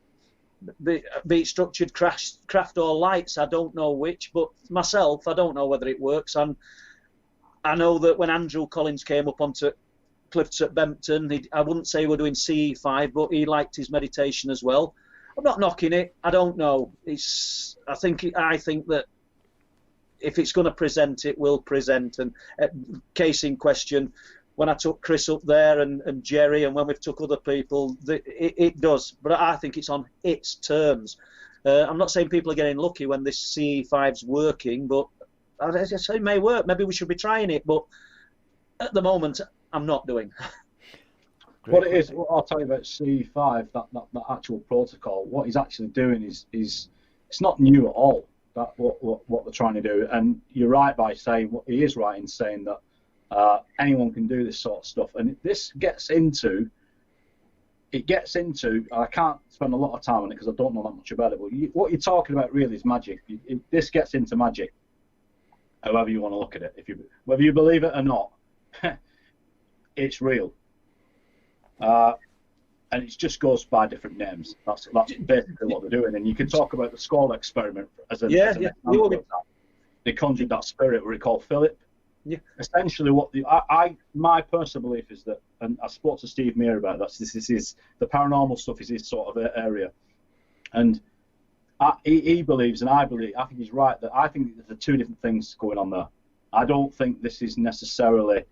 be it structured craft or lights. I don't know which, but myself, I don't know whether it works. And I know that when Andrew Collins came up onto Cliffs at Bempton, I wouldn't say we're doing CE5, but he liked his meditation as well. I'm not knocking it. I don't know. I think that if it's going to present, it will present. And case in question, when I took Chris up there and Jerry, and when we've took other people, it does. But I think it's on its terms. I'm not saying people are getting lucky when this CE5's working, but as I say, it may work. Maybe we should be trying it. But at the moment, I'm not doing. What it is, what I'll tell you about C5, that actual protocol, what he's actually doing is it's not new at all. That what they're trying to do, and you're right by saying he is right in saying that anyone can do this sort of stuff, and this gets into. I can't spend a lot of time on it because I don't know that much about it. But what you're talking about really is magic. This gets into magic, however you want to look at it. Whether you believe it or not. It's real, and it just goes by different names. That's basically what they're doing. And you can talk about the Skull experiment as an example of that. They conjured that spirit, what we call Philip. Yeah. Essentially, my personal belief is that, and I spoke to Steve Meir about that. This is the paranormal stuff is his sort of area, and he believes, and I believe. I think he's right that I think there's two different things going on there. I don't think this is necessarily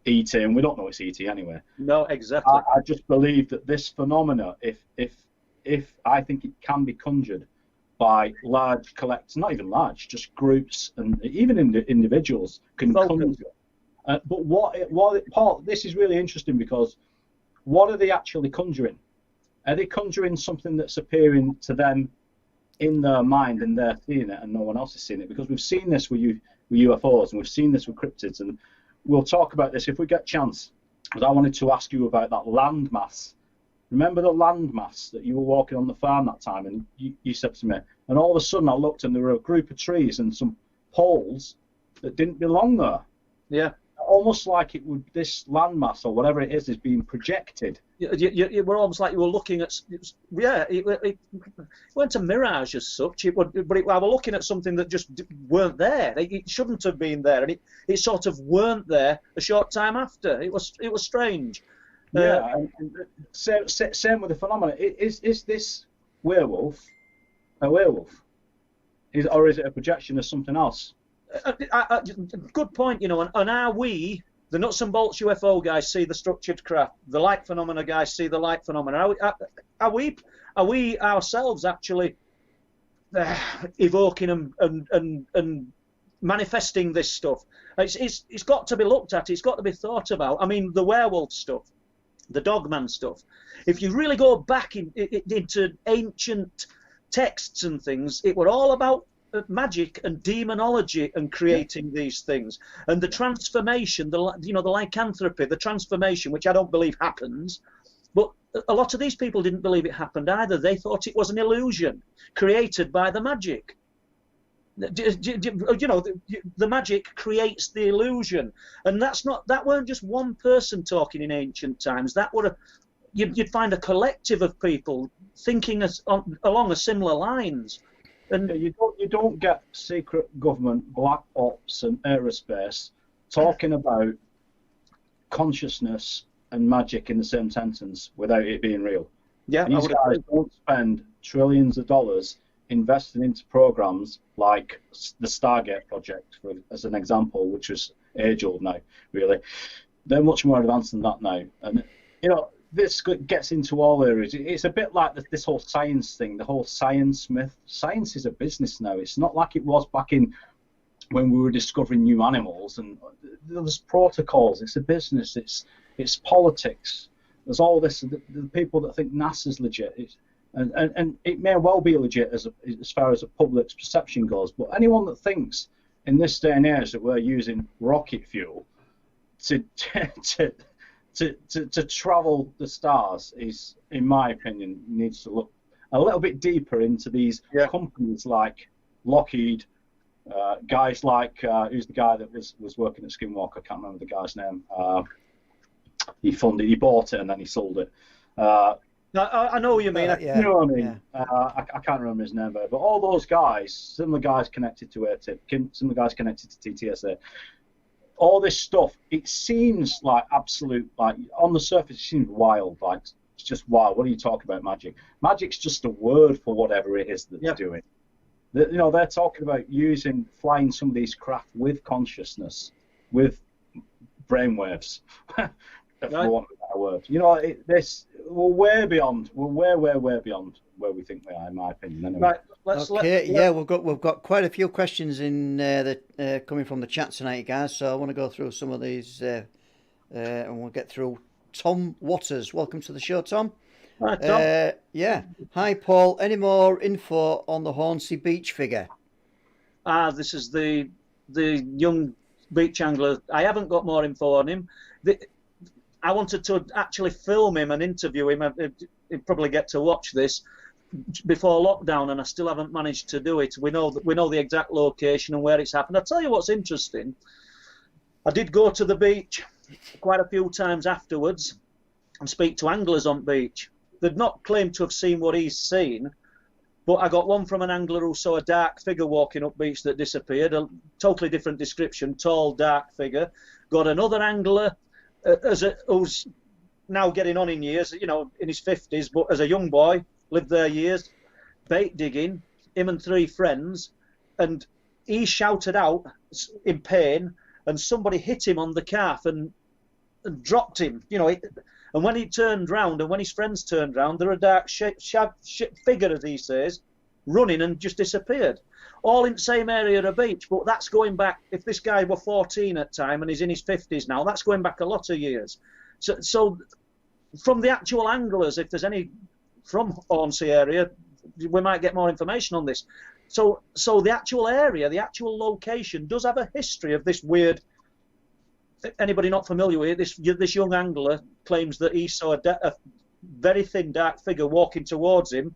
ET, and we don't know it's ET anyway. No, exactly. I just believe that this phenomena, if I think it can be conjured by large collectors, not even large, just groups, and even individuals can conjure. But Paul, this is really interesting because what are they actually conjuring? Are they conjuring something that's appearing to them in their mind and they're seeing it and no one else is seeing it? Because we've seen this with UFOs and we've seen this with cryptids, and we'll talk about this if we get a chance, because I wanted to ask you about that landmass. Remember the landmass that you were walking on the farm that time, and you said to me, and all of a sudden I looked and there were a group of trees and some poles that didn't belong there. Yeah. almost like it would, this landmass or whatever it is being projected. You were almost like you were looking at, it weren't a mirage as such, I was looking at something that just weren't there. It shouldn't have been there, and it sort of weren't there a short time after. It was strange. Yeah, and same with the phenomenon. Is this werewolf a werewolf? Or is it a projection of something else? Good point, and are we, the nuts and bolts UFO guys, see the structured craft, the light phenomena guys see the light phenomena? Are we ourselves actually evoking and manifesting this stuff? It's got to be looked at. It's got to be thought about. I mean, the werewolf stuff, the dogman stuff. If you really go back into ancient texts and things, it were all about magic and demonology and creating these things, and the transformation, the lycanthropy, the transformation, which I don't believe happens, but a lot of these people didn't believe it happened either. They thought it was an illusion created by the magic. The magic creates the illusion, and that weren't just one person talking in ancient times. You'd find a collective of people thinking along a similar lines. And you don't get secret government, black ops, and aerospace talking about consciousness and magic in the same sentence without it being real. Yeah, these guys don't spend trillions of dollars investing into programs like the Stargate project, as an example, which was age-old now. Really, they're much more advanced than that now, and this gets into all areas. It's a bit like this whole science thing, the whole science myth. Science is a business now. It's not like it was back in when we were discovering new animals, and there's protocols. It's a business. It's politics. There's all this. The people that think NASA's legit, and it may well be legit as far as the public's perception goes. But anyone that thinks in this day and age that we're using rocket fuel to travel the stars is, in my opinion, needs to look a little bit deeper into these companies like Lockheed, guys like who's the guy that was working at Skinwalker? I can't remember the guy's name. He bought it and then he sold it. I know what you mean. You know what I mean? Yeah. I can't remember his name, but all those guys, similar guys connected to ATIP, similar guys connected to TTSA. All this stuff, it seems like absolute, like on the surface, it seems wild. Like it's just wild. What are you talking about, magic? Magic's just a word for whatever it is that they're doing. They're talking about flying some of these craft with consciousness, with brainwaves. For want of a better word. We're way beyond. We're way beyond where we think we are, in my opinion. Anyway. Right. We've got quite a few questions in that coming from the chat tonight, guys. So I want to go through some of these, and we'll get through. Tom Waters, welcome to the show, Tom. Hi, Tom. Hi, Paul. Any more info on the Hornsey beach figure? This is the young beach angler. I haven't got more info on him. I wanted to actually film him and interview him. He'd probably get to watch this before lockdown, and I still haven't managed to do it. We know the exact location and where it's happened. I'll tell you what's interesting. I did go to the beach quite a few times afterwards and speak to anglers on beach. They'd not claimed to have seen what he's seen, but I got one from an angler who saw a dark figure walking up beach that disappeared, a totally different description, tall, dark figure. Got another angler who's now getting on in years, in his 50s, but as a young boy, lived there years, bait digging, him and 3 friends, and he shouted out in pain, and somebody hit him on the calf and dropped him, and when he turned round, and when his friends turned round, there was a dark figure, as he says, running and just disappeared. All in the same area of the beach, but that's going back, if this guy were 14 at the time and he's in his 50s now, that's going back a lot of years. So from the actual anglers, if there's any from Hornsey area, we might get more information on this. So the actual area, the actual location does have a history of this weird, anybody not familiar with it, this young angler claims that he saw a very thin dark figure walking towards him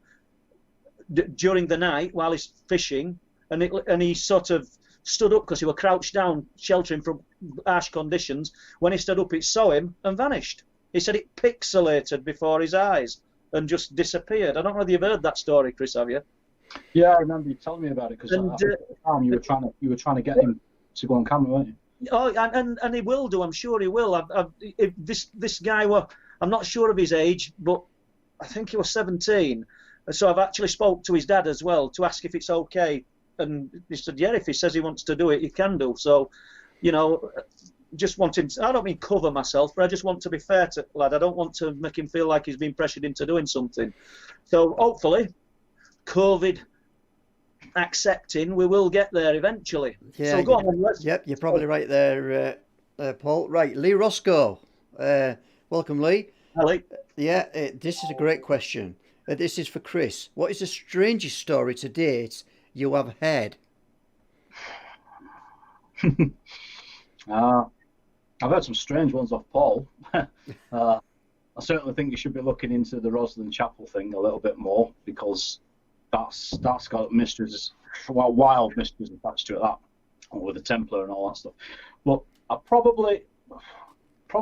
during the night while he's fishing, and he sort of stood up because he were crouched down, sheltering from harsh conditions. When he stood up, it saw him and vanished. He said it pixelated before his eyes and just disappeared. I don't know whether you've heard that story, Chris, have you? Yeah, I remember you telling me about it, because at the time you were trying to get him to go on camera, weren't you? Oh, and he will do. I'm sure he will. This guy I'm not sure of his age, but I think he was 17. So I've actually spoke to his dad as well to ask if it's okay, and he said, yeah, if he says he wants to do it, he can do. So, you know, just want him. I don't mean cover myself, but I just want to be fair to lad. I don't want to make him feel like he's been pressured into doing something. So hopefully, COVID accepting, we will get there eventually. Yeah, so go on. Yep, you're probably right there, Paul. Right, Lee Roscoe. Welcome, Lee. Hi, Lee. Yeah, this is a great question. This is for Chris. What is the strangest story to date you have heard? I've heard some strange ones off Paul. I certainly think you should be looking into the Roslyn Chapel thing a little bit more, because that's got mysteries, wild mysteries attached to it, that, with the Templar and all that stuff. But probably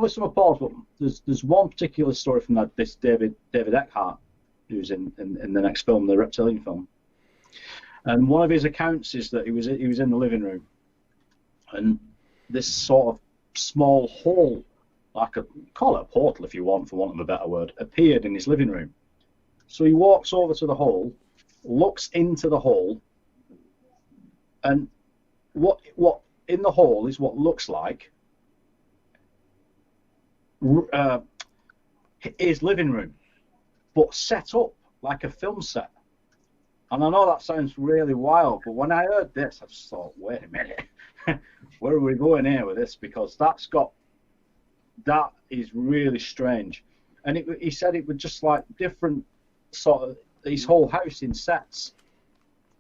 some of Paul's, but there's one particular story from this David Eckhart, who's in the next film, the Reptilian film. And one of his accounts is that he was in the living room, and this sort of small hole, call it a portal if you want, for want of a better word, appeared in his living room. So he walks over to the hole, looks into the hole, and what in the hole is what looks like his living room, but set up like a film set. And I know that sounds really wild, but when I heard this, I just thought, wait a minute, where are we going here with this? Because that is really strange. And he said it was just like different sort of, his whole house in sets.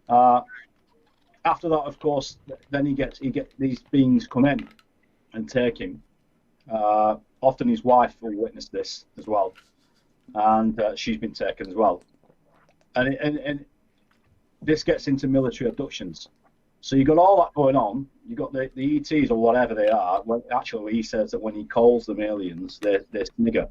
After that, of course, then he get these beings come in and take him. Often his wife will witness this as well, and she's been taken as well. And this gets into military abductions. So you got all that going on. You got the ETs or whatever they are. Well, actually, he says that when he calls them aliens, they're snigger.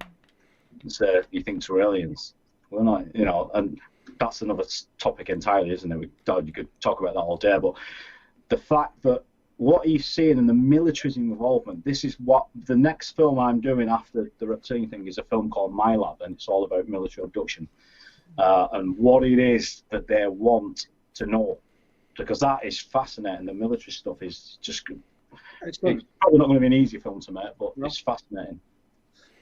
So he thinks we're aliens. We're not, you know. And that's another topic entirely, isn't it? You could talk about that all day. But the fact that what he's seeing in the military's involvement, this is what the next film I'm doing after the reptilian thing is, a film called My Lab, and it's all about military abduction. And what it is that they want to know, because that is fascinating. The military stuff is just, it's probably not going to be an easy film to make, but it's fascinating.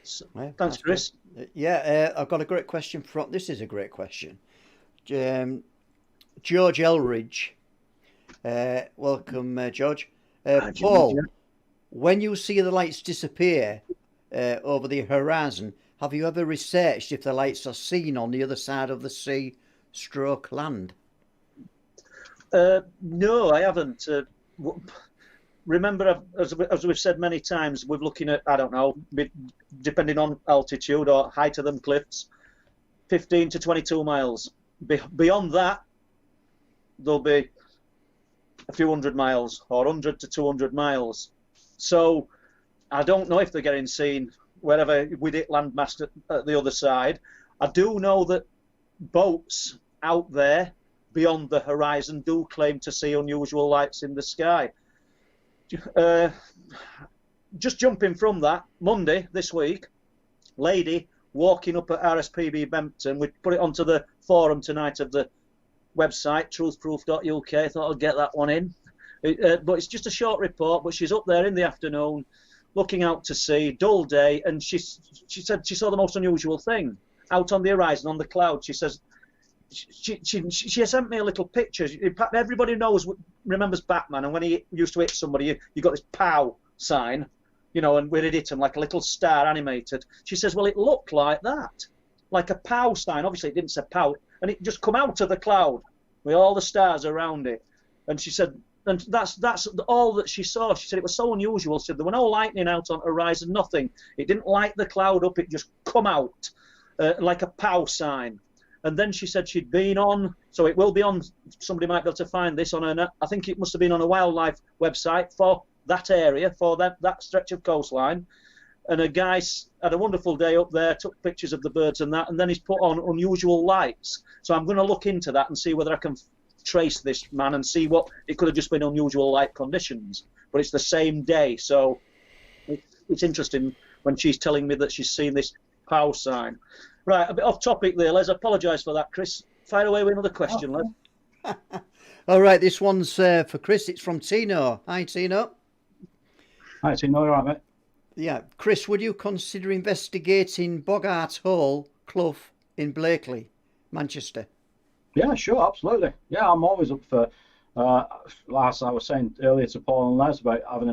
So, thanks, Chris. Yeah, I've got a great question this is a great question. George Elridge. Welcome, George. Paul, when you see the lights disappear over the horizon, have you ever researched if the lights are seen on the other side of the sea / land? No, I haven't. Remember, as we've said many times, we're looking at, I don't know, depending on altitude or height of them cliffs, 15 to 22 miles. Beyond that, there'll be a few hundred miles, or 100 to 200 miles. So I don't know if they're getting seen wherever with it landmassed at the other side. I do know that boats out there beyond the horizon do claim to see unusual lights in the sky. Just jumping from that, Monday this week, lady walking up at RSPB Bempton, we put it onto the forum tonight of the website, truthproof.uk, thought I'd get that one in. But it's just a short report, but she's up there in the afternoon, looking out to sea, dull day, and she said she saw the most unusual thing out on the horizon, on the cloud. She says, she sent me a little picture. Everybody remembers Batman, and when he used to hit somebody, you got this pow sign, you know, and where it hit him, like a little star animated. She says, well, it looked like that, like a pow sign. Obviously, it didn't say pow, and it just come out of the cloud with all the stars around it. And she said, and that's all that she saw. She said it was so unusual. She said there were no lightning out on the horizon, nothing. It didn't light the cloud up. It just come out like a pow sign. And then she said she'd been on, so it will be on, somebody might be able to find this on I think it must have been on a wildlife website for that area, for that stretch of coastline. And a guy had a wonderful day up there, took pictures of the birds and that, and then he's put on unusual lights. So I'm going to look into that and see whether I can trace this man and see what, it could have just been unusual light conditions, but it's the same day. So it's interesting when she's telling me that she's seen this POW sign. Right, a bit off topic there, Les. I apologise for that, Chris. Fire away with another question, Les. All right, this one's for Chris. It's from Tino. Hi, Tino. Hi, Tino. All right, mate? Yeah. Chris, would you consider investigating Boggart Hole, Clough in Blakely, Manchester? Yeah, sure, absolutely. Yeah, I'm always up for, as I was saying earlier to Paul and Les about having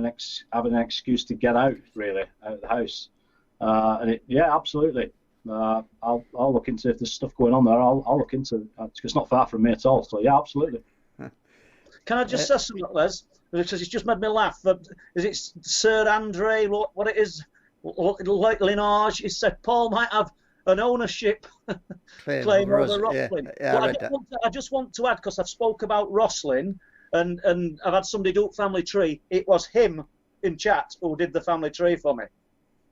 an excuse to get out, really, out of the house. Yeah, absolutely. I'll look into if there's stuff going on there. I'll look into it. It's not far from me at all. So yeah, absolutely. Can I just say something, Les? Because it's just made me laugh. Is it Sir Andre? What it is? Like Linage? He said Paul might have an ownership claim over Rosslyn. Yeah, I just want to add, because I've spoke about Rosslyn, and I've had somebody do family tree. It was him in chat who did the family tree for me.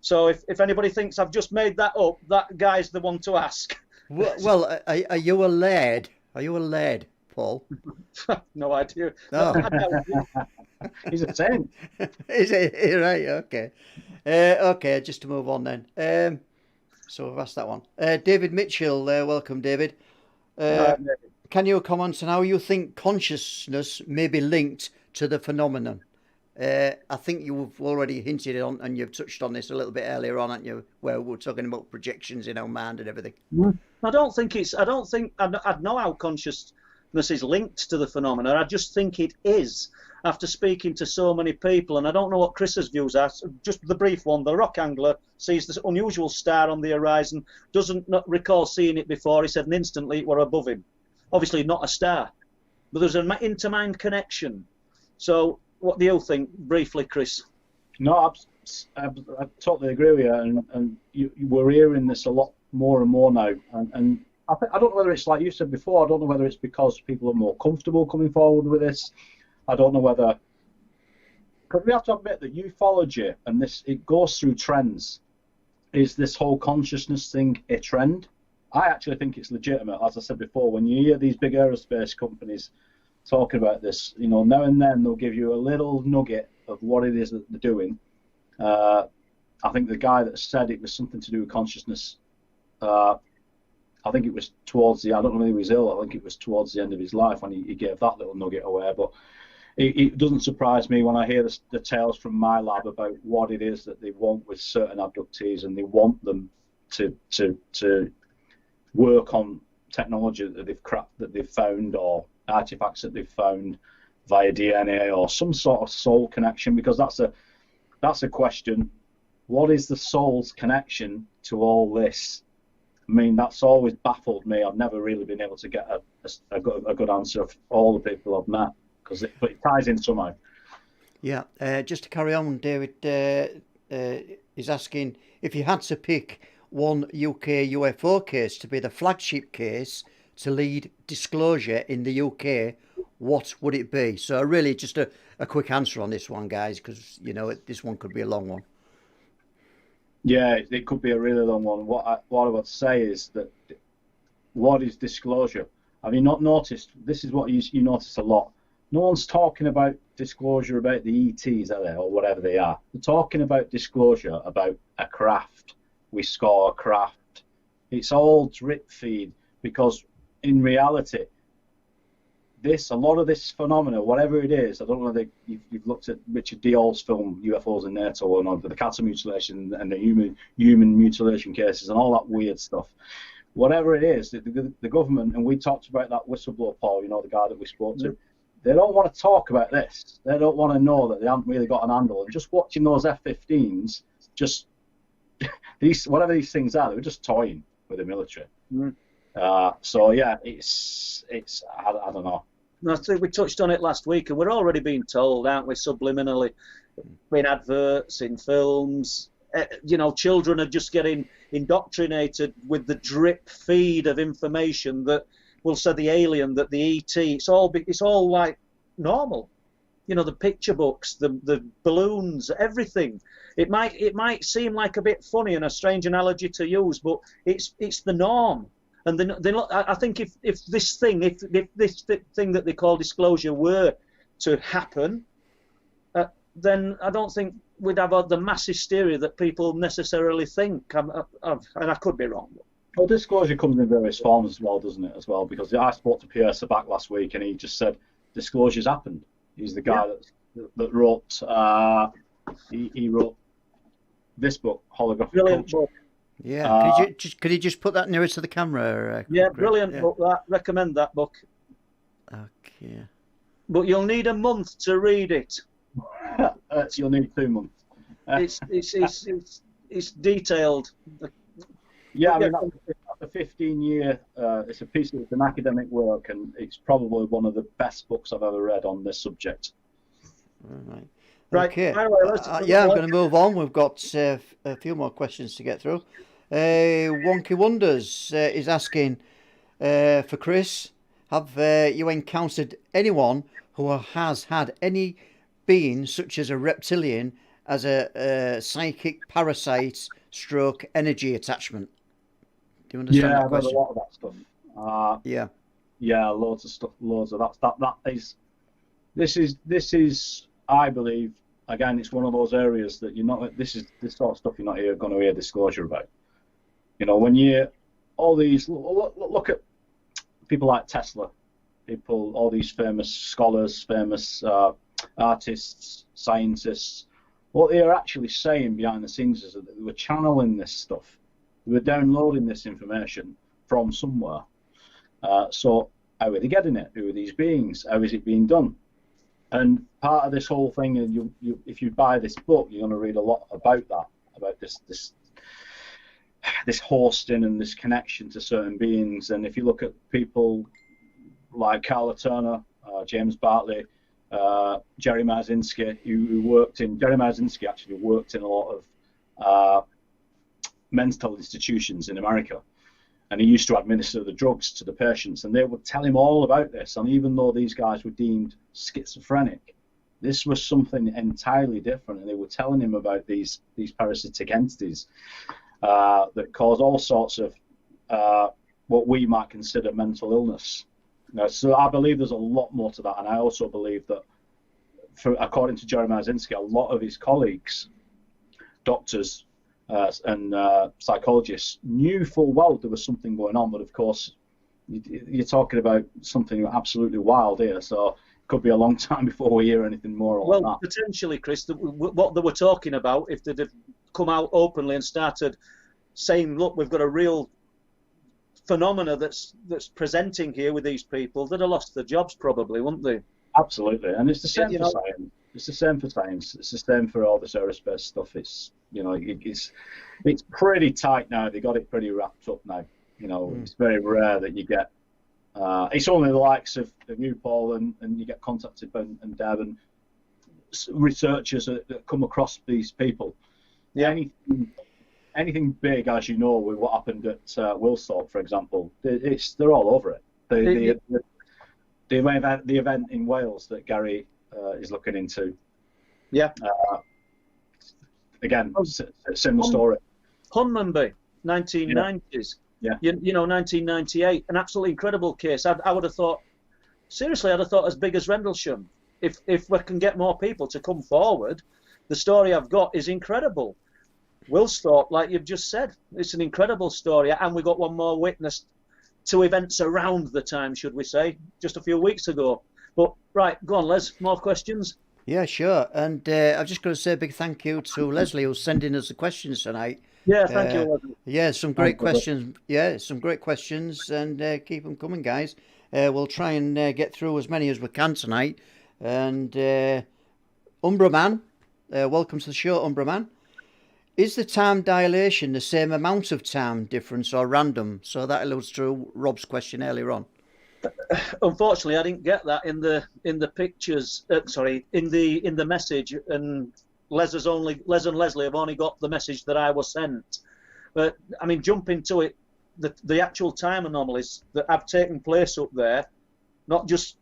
So if anybody thinks I've just made that up, that guy's the one to ask. Well, are you a laird? Are you a laird, Paul? No idea. No. He's a saint. Is it? Right, okay. Okay, just to move on then. So I've asked that one. David Mitchell, welcome, David. Can you comment on how you think consciousness may be linked to the phenomenon? I think you've already hinted on, and you've touched on this a little bit earlier on, haven't you, where we're talking about projections in our mind and everything. I don't think I'd know how consciousness is linked to the phenomenon. I just think it is, after speaking to so many people, and I don't know what Chris's views are. Just the brief one: the rock angler sees this unusual star on the horizon, doesn't not recall seeing it before. He said, and instantly it were above him. Obviously not a star, but there's an intermind connection. So what do you think, briefly, Chris? No, I totally agree with you, and we're hearing this a lot more and more now, and I don't know whether it's like you said before. I don't know whether it's because people are more comfortable coming forward with this. I don't know whether, because we have to admit that ufology, and this, it goes through trends. Is this whole consciousness thing a trend? I actually think it's legitimate. As I said before, when you hear these big aerospace companies talking about this, now and then they'll give you a little nugget of what it is that they're doing. I think the guy that said it was something to do with consciousness, I think it was towards I don't know whether he was ill, I think it was towards the end of his life when he gave that little nugget away. But it doesn't surprise me when I hear the tales from my lab about what it is that they want with certain abductees, and they want them to work on technology that they've found, or artifacts that they've found via DNA or some sort of soul connection, because that's a question. What is the soul's connection to all this? I mean, that's always baffled me. I've never really been able to get a good answer of all the people I've met, but it ties in somehow. Yeah, just to carry on, David is asking if you had to pick one UK UFO case to be the flagship case to lead disclosure in the UK, what would it be? So really just a quick answer on this one, guys, because this one could be a long one. Yeah, it could be a really long one. What I would say is that, what is disclosure? Have you not noticed? This is what you notice a lot. No one's talking about disclosure about the ETs, are they, or whatever they are. They're talking about disclosure about a craft. We score a craft. It's all drip feed, because in reality, a lot of this phenomena, whatever it is, I don't know whether you've looked at Richard Diol's film UFOs in NATO or not, but the cattle mutilation and the human mutilation cases and all that weird stuff. Whatever it is, the government, and we talked about that whistleblower, Paul, the guy that we spoke to, they don't want to talk about this. They don't want to know that they haven't really got an handle. And just watching those F-15s, just whatever these things are, they're just toying with the military. So yeah, it's I don't know. I think we touched on it last week, and we're already being told, aren't we, subliminally, in adverts, in films. Children are just getting indoctrinated with the drip feed of information that will say the alien, that the ET, it's all like normal. You know, the picture books, the balloons, everything. It might seem like a bit funny and a strange analogy to use, but it's the norm. And I think if this thing that they call disclosure were to happen, then I don't think we'd have the mass hysteria that people necessarily think. And I could be wrong. Well, disclosure comes in various forms as well, doesn't it? As well, because I spoke to Pierre Sabac last week, and he just said disclosure's happened. He's the guy that wrote. He wrote this book, Holographic Brilliant Culture. book. Yeah. Could you just put that nearer to the camera? Yeah, brilliant book. Recommend that book. Okay. But you'll need a month to read it. You'll need 2 months. It's detailed. Yeah, I mean, that's a 15-year. It's an academic work, and it's probably one of the best books I've ever read on this subject. Right. Okay. I'm going to move on. We've got a few more questions to get through. Wonky Wonders is asking for Chris, have you encountered anyone who has had any being, such as a reptilian, as a psychic parasite stroke energy attachment? Do you understand that question? Yeah, I've heard a lot of that stuff. Yeah, loads of stuff, loads of that. This is, I believe, again, it's one of those areas that you're not. This sort of stuff you're not going to hear disclosure about. You know, when all these look at people like Tesla, all these famous scholars, famous artists, scientists. What they are actually saying behind the scenes is that they were channeling this stuff. They were downloading this information from somewhere. So how are they getting it? Who are these beings? How is it being done? And part of this whole thing, and if you buy this book, you're going to read a lot about that, about this hosting and this connection to certain beings. And if you look at people like Carla Turner, James Bartley, Jerry Marzinski, Jerry Marzinski actually worked in a lot of mental institutions in America, and he used to administer the drugs to the patients, and they would tell him all about this. And even though these guys were deemed schizophrenic, this was something entirely different, and they were telling him about these parasitic entities that cause all sorts of what we might consider mental illness. So I believe there's a lot more to that, and I also believe that, according to Jerry Marzinski, a lot of his colleagues, doctors and psychologists, knew full well there was something going on, but of course you're talking about something absolutely wild here, so it could be a long time before we hear anything more on that. Well, potentially, Chris, what they were talking about, if they'd have come out openly and started saying, look, we've got a real phenomena that's presenting here with these people, they'd have lost their jobs probably, wouldn't they? Absolutely, and it's the same for science. It's the same for science. It's the same for all this aerospace stuff. It's it's pretty tight now. They got it pretty wrapped up now. It's very rare that you get. It's only the likes of you, Paul, and you get contacted and Deb and researchers that come across these people. Yeah. Anything big, as you know, with what happened at Woolsthorpe, for example, they're all over it. The event in Wales that Gary is looking into. Yeah. Again, similar story. Hunmanby, 1990s. Yeah. 1998, an absolutely incredible case. I would have thought, seriously, I'd have thought as big as Rendlesham. If we can get more people to come forward, the story I've got is incredible. Woolsthorpe, like you've just said, it's an incredible story, and we got one more witness to events around the time, should we say, just a few weeks ago. But right, go on, Les. More questions? Yeah, sure. And I've just got to say a big thank you to Leslie, who's sending us the questions tonight. Yeah, thank you, Leslie. Yeah, some great questions. Yeah, some great questions, and keep them coming, guys. We'll try and get through as many as we can tonight. And Umbra Man, welcome to the show, Umbra Man. Is the time dilation the same amount of time difference or random? So that alludes to Rob's question earlier on. Unfortunately, I didn't get that in the pictures. In the message, and Les and Leslie have only got the message that I was sent. But I mean, jump into it. The actual time anomalies that have taken place up there, not just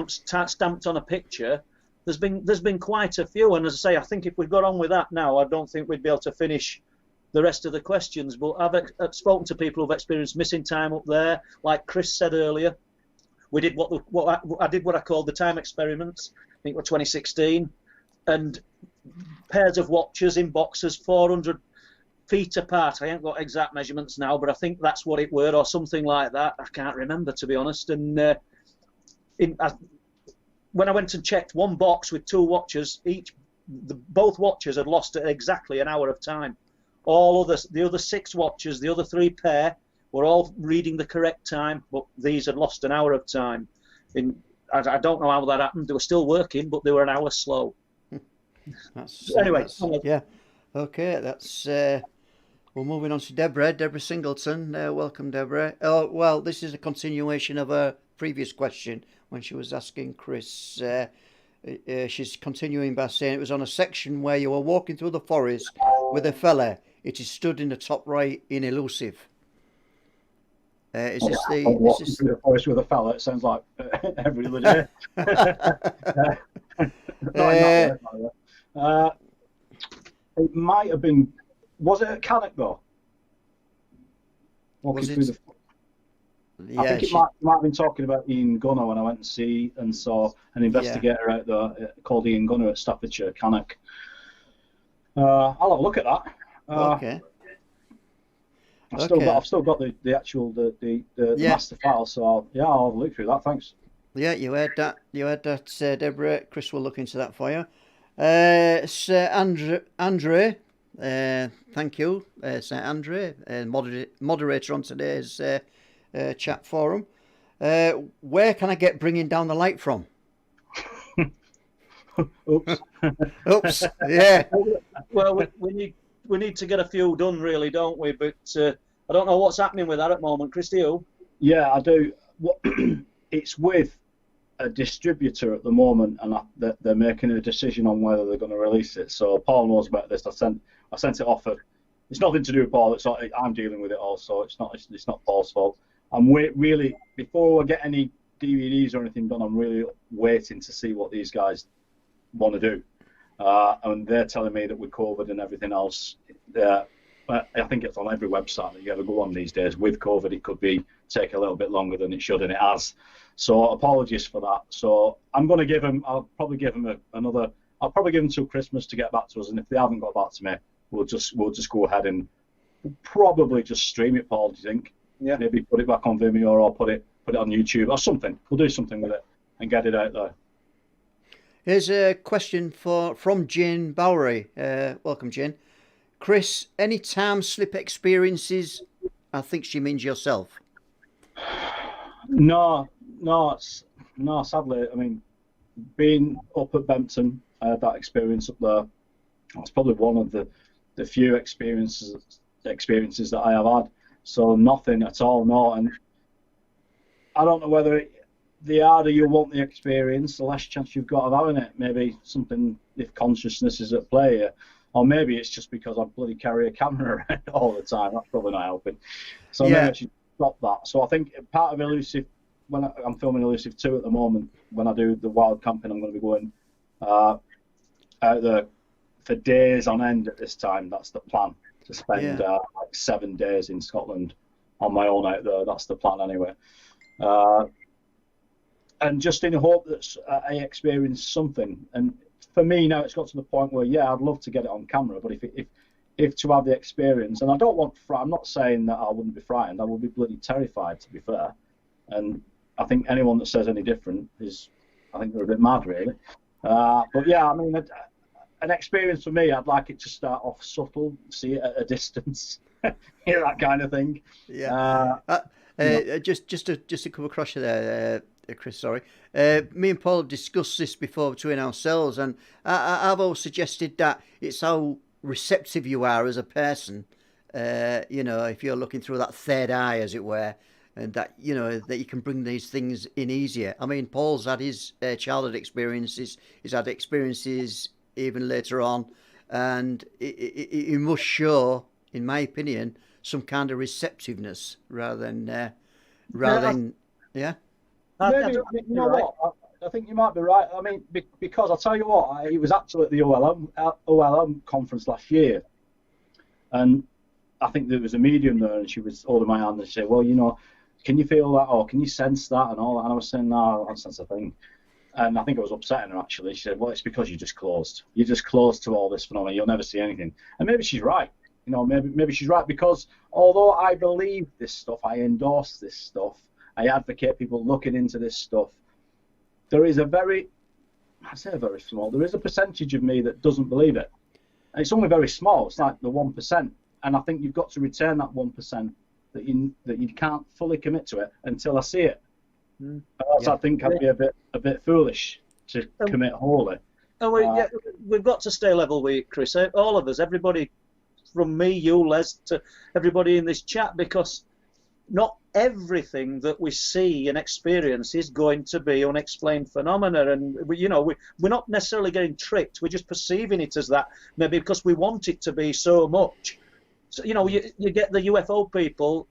stamped on a picture. There's been quite a few, and as I say, I think if we got on with that now, I don't think we'd be able to finish the rest of the questions. But I've spoken to people who've experienced missing time up there, like Chris said earlier. We did what I called the time experiments. I think it was 2016, and pairs of watches in boxes 400 feet apart. I ain't got exact measurements now, but I think that's what it were, or something like that. I can't remember, to be honest. And when I went and checked one box with 2 watches, both watches had lost exactly an hour of time. The other 6 watches, the other 3 pair, were all reading the correct time, but these had lost an hour of time. I don't know how that happened. They were still working, but they were an hour slow. Anyway. Yeah. Okay, that's... We're moving on to Deborah Singleton. Welcome, Deborah. Oh, well, this is a continuation of a previous question when she was asking Chris. She's continuing by saying it was on a section where you were walking through the forest with a fella. It is stood in the top right in elusive. Is this the... Walking through the forest with a fella, it sounds like every other day. It might have been... Was it at Cannock, though? Walking through the... Yeah, I think it might have been talking about Ian Gunner when I went and saw an investigator out there called Ian Gunner at Staffordshire, Cannock. I'll have a look at that. Okay. I've still got the actual master file, so I'll have a look through that. Thanks. Yeah, you heard that. Deborah. Chris will look into that for you. Sir Andre. Thank you, Sir Andre, moderator on today's chat forum. Where can I get Bringing Down the Light from? Oops. Oops. Yeah. Well, we need to get a few done, really, don't we? But I don't know what's happening with that at the moment. Chris, do you? Yeah, I do. It's with a distributor at the moment, and they're making a decision on whether they're going to release it. So Paul knows about this. I sent it off. It's nothing to do with Paul. I'm dealing with it also. It's not Paul's fault. I'm really, before I get any DVDs or anything done, I'm really waiting to see what these guys want to do. And they're telling me that with COVID and everything else, I think it's on every website that you ever go on these days. With COVID, it could take a little bit longer than it should, and it has. So apologies for that. So I'm going to give them. I'll probably give them till Christmas to get back to us. And if they haven't got back to me, we'll just go ahead and probably just stream it. Paul, do you think? Yeah. Maybe put it back on Vimeo or put it on YouTube or something. We'll do something with it and get it out there. Here's a question from Jane Bowery. Welcome, Jane. Chris, any time slip experiences? I think she means yourself. No, sadly, I mean, being up at Bempton, I had that experience up there. That's probably one of the few experiences that I have had. So nothing at all, no. And I don't know whether the harder you want the experience, the less chance you've got of having it. Maybe something, if consciousness is at play here. Or maybe it's just because I bloody carry a camera around all the time. That's probably not helping. So maybe I should stop that. So I think part of Elusive, when I'm filming Elusive 2 at the moment, when I do the wild camping, I'm going to be going out there for days on end at this time. That's the plan, to spend like 7 days in Scotland on my own out there. That's the plan anyway. And just in hope that I experience something. And for me now, it's got to the point where, I'd love to get it on camera, but if to have the experience, and I don't want, I'm not saying that I wouldn't be frightened, I would be bloody terrified, to be fair. And I think anyone that says any different I think they're a bit mad, really. But yeah, I mean, an experience for me, I'd like it to start off subtle, see it at a distance, that kind of thing. Yeah. Just to come across you there, Chris, sorry. Me and Paul have discussed this before between ourselves, and I've always suggested that it's how receptive you are as a person. If you're looking through that third eye, as it were, and that that you can bring these things in easier. I mean, Paul's had his childhood experiences. He's had experiences even later on, and he must show in my opinion, some kind of receptiveness rather than yeah. Maybe, you know what? I think you might be right. I mean, because I'll tell you what, he was actually at the OLM conference last year, and I think there was a medium there, and she was holding my hand and she said, well, you know, can you feel that, or can you sense that, and all that? And I was saying, no, I don't sense a thing. And I think I was upsetting her, actually. She said, well, it's because you're just closed. You're just closed to all this phenomenon. You'll never see anything. And maybe she's right. You know, maybe she's right, because although I believe this stuff, I endorse this stuff, I advocate people looking into this stuff, there is a very small, there is a percentage of me that doesn't believe it. And it's only very small. It's like the 1%. And I think you've got to return that 1% that you can't fully commit to it until I see it. Else I think I'd be a bit foolish to commit wholly. And we've got to stay level with it, Chris. All of us, everybody, from me, you, Les, to everybody in this chat, because not everything that we see and experience is going to be unexplained phenomena, and we're not necessarily getting tricked. We're just perceiving it as that, maybe because we want it to be so much. So you get the UFO people,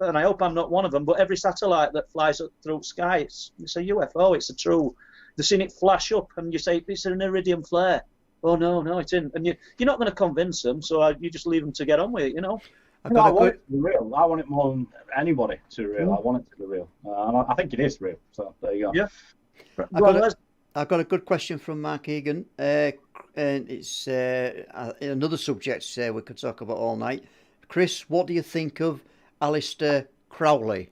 and I hope I'm not one of them, but every satellite that flies through the sky, it's a UFO. It's a true. They've seen it flash up, and you say it's an iridium flare. Oh no, it isn't, and you're not going to convince them, so you just leave them to get on with it, I want it to be real. I want it more than anybody to be real. I want it to be real. And I think it is real. So there you go. Yeah. I've got a good question from Mark Egan. And it's another subject we could talk about all night. Chris, what do you think of Aleister Crowley?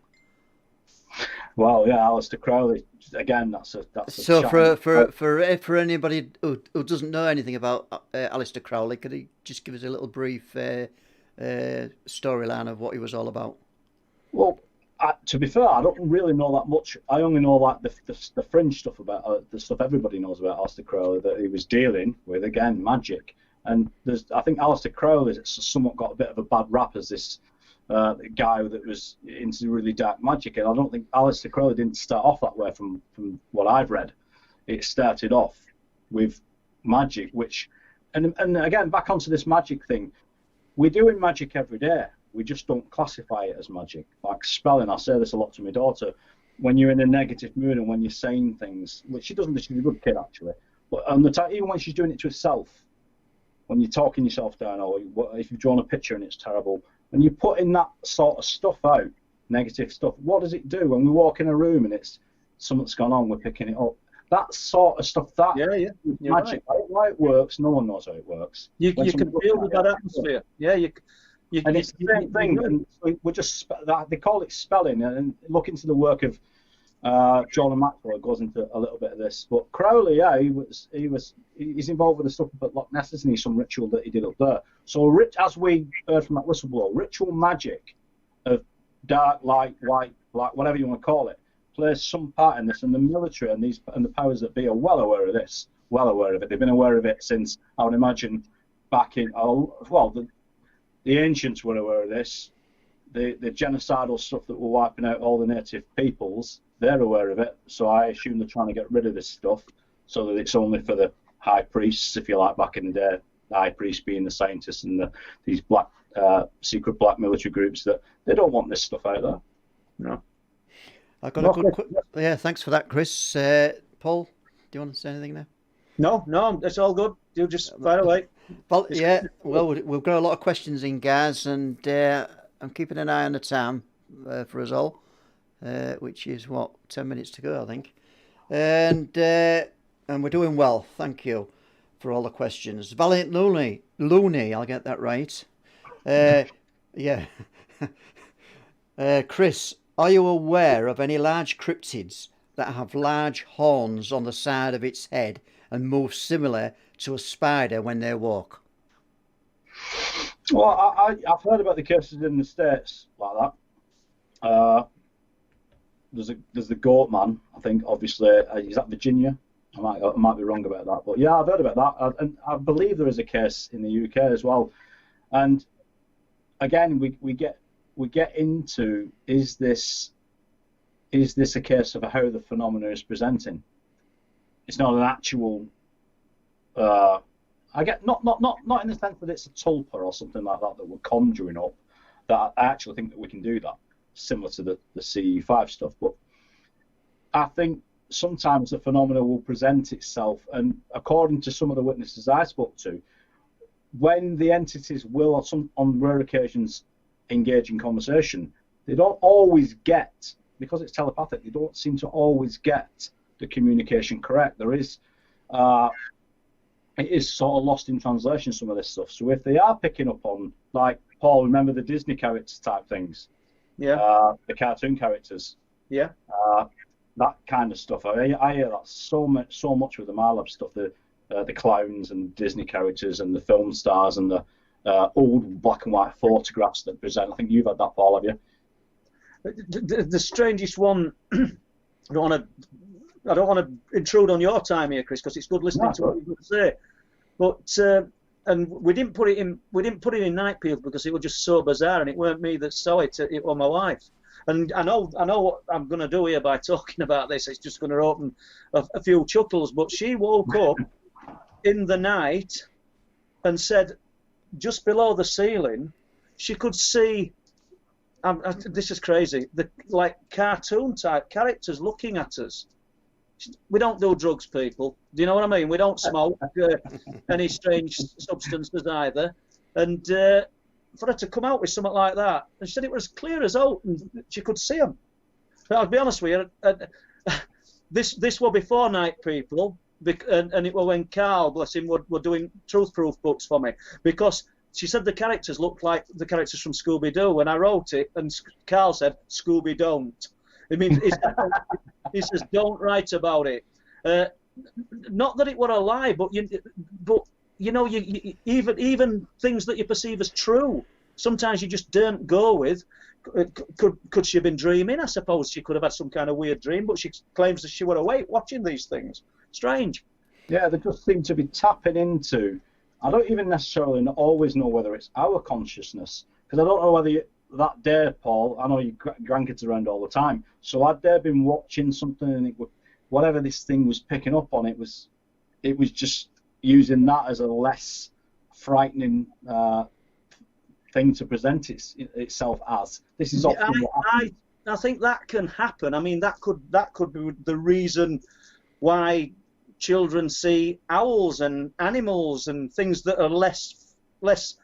Well, yeah, Aleister Crowley. Again, that's a so for anybody who doesn't know anything about Aleister Crowley, could he just give us a little brief storyline of what he was all about? Well, to be fair, I don't really know that much. I only know like the fringe stuff about the stuff everybody knows about Aleister Crowley, that he was dealing with, again, magic. And I think Aleister Crowley has somewhat got a bit of a bad rap as this guy that was into really dark magic, and I don't think Aleister Crowley didn't start off that way from what I've read. It started off with magic, and again, back onto this magic thing, we're doing magic every day. We just don't classify it as magic. Like spelling, I say this a lot to my daughter. When you're in a negative mood and when you're saying things, which she doesn't, she's a good kid actually, but on the time, even when she's doing it to herself, when you're talking yourself down, or if you've drawn a picture and it's terrible, when you're putting that sort of stuff out, negative stuff, what does it do when we walk in a room and it's something's gone on, we're picking it up? That sort of stuff, magic. Right. Why it works, no one knows how it works. You can feel that atmosphere. Yeah, and it's the same thing. And we just they call it spelling. And look into the work of Jordan Maxwell. It goes into a little bit of this. But Crowley, yeah, he's involved with the stuff at Loch Ness, isn't he? Some ritual that he did up there. So, as we heard from that whistleblower, ritual magic of dark, light, white, black, whatever you want to call it, plays some part in this. And the military and the powers that be are well aware of this. Well aware of it. They've been aware of it since, I would imagine, back in the ancients were aware of this. The genocidal stuff that were wiping out all the native peoples, they're aware of it. So I assume they're trying to get rid of this stuff so that it's only for the high priests, if you like, back in the day. The high priests being the scientists and these black secret black military groups, that they don't want this stuff out there. No. I got a good. Yeah, thanks for that, Chris. Paul, do you want to say anything there? No, it's all good. You just fire away. Well, yeah. Well, we've got a lot of questions in, guys, and I'm keeping an eye on the time for us all, which is 10 minutes to go, I think, and we're doing well. Thank you for all the questions. Valiant Looney, I'll get that right. Yeah. Chris, are you aware of any large cryptids that have large horns on the side of its head and move similar to a spider when they walk? Well, I've heard about the cases in the States like that. There's the goat man, I think, obviously. Is that Virginia? I might be wrong about that. But yeah, I've heard about that. And I believe there is a case in the UK as well. And again, we get into, is this a case of how the phenomena is presenting? It's not an actual I get not in the sense that it's a tulpa or something like that we're conjuring up. That I actually think that we can do that, similar to the CE5 stuff. But I think sometimes the phenomena will present itself, and according to some of the witnesses I spoke to, when the entities will, on rare occasions, engage in conversation, they don't always get, because it's telepathic, they don't seem to always get the communication correct. There is, it is sort of lost in translation, some of this stuff. So if they are picking up on, like, Paul, remember the Disney characters type things? Yeah. The cartoon characters. Yeah. That kind of stuff. I hear that so much with the MyLab stuff. The clowns and Disney characters and the film stars and the old black and white photographs that present. I think you've had that, Paul, have you? The strangest one. I don't want to intrude on your time here, Chris, because it's good listening to what you've got to say. But and we didn't put it in Night People because it was just so bizarre, and it weren't me that saw it. It was my wife. And I know what I'm going to do here by talking about this. It's just going to open a few chuckles. But she woke up in the night and said, just below the ceiling, she could see. This is crazy. Like cartoon type characters looking at us. We don't do drugs, people. Do you know what I mean? We don't smoke any strange substances either. And for her to come out with something like that, and she said it was clear as out, and she could see them. But I'll be honest with you, this was before Night People, and it was when Carl, bless him, were doing truth proof books for me, because she said the characters looked like the characters from Scooby-Doo. When I wrote it, and Carl said, Scooby don't. It means he says, don't write about it. Not that it were a lie, but you know, even things that you perceive as true, sometimes you just don't go with. Could she have been dreaming? I suppose she could have had some kind of weird dream, but she claims that she were awake watching these things. Strange. Yeah, they just seem to be tapping into. I don't even necessarily always know whether it's our consciousness, because I don't know whether that day, Paul, I know your grandkids are around all the time, so had they been watching something and whatever this thing was picking up on, it was just using that as a less frightening thing to present itself as. This is often what happens. I think that can happen. I mean, that could be the reason why children see owls and animals and things that are less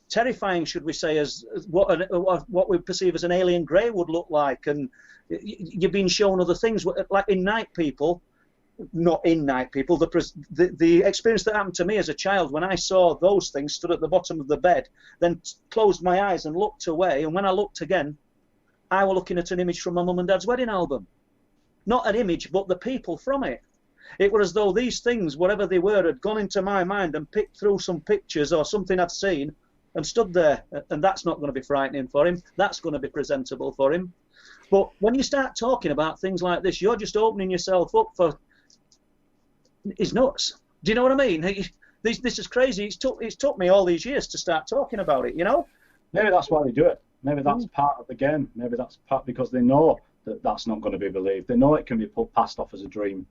terrifying, should we say, as what we perceive as an alien grey would look like. And you've been shown other things, like in Night People. Not in Night People. The experience that happened to me as a child when I saw those things stood at the bottom of the bed, then closed my eyes and looked away, and when I looked again, I was looking at an image from my mum and dad's wedding album. Not an image, but the people from it. It was as though these things, whatever they were, had gone into my mind and picked through some pictures or something I'd seen and stood there. And that's not going to be frightening for him. That's going to be presentable for him. But when you start talking about things like this, you're just opening yourself up for... It's nuts. Do you know what I mean? This is crazy. It's took me all these years to start talking about it, you know? Maybe that's why they do it. Maybe that's part of the game. Maybe that's part because they know that that's not going to be believed. They know it can be passed off as a dream.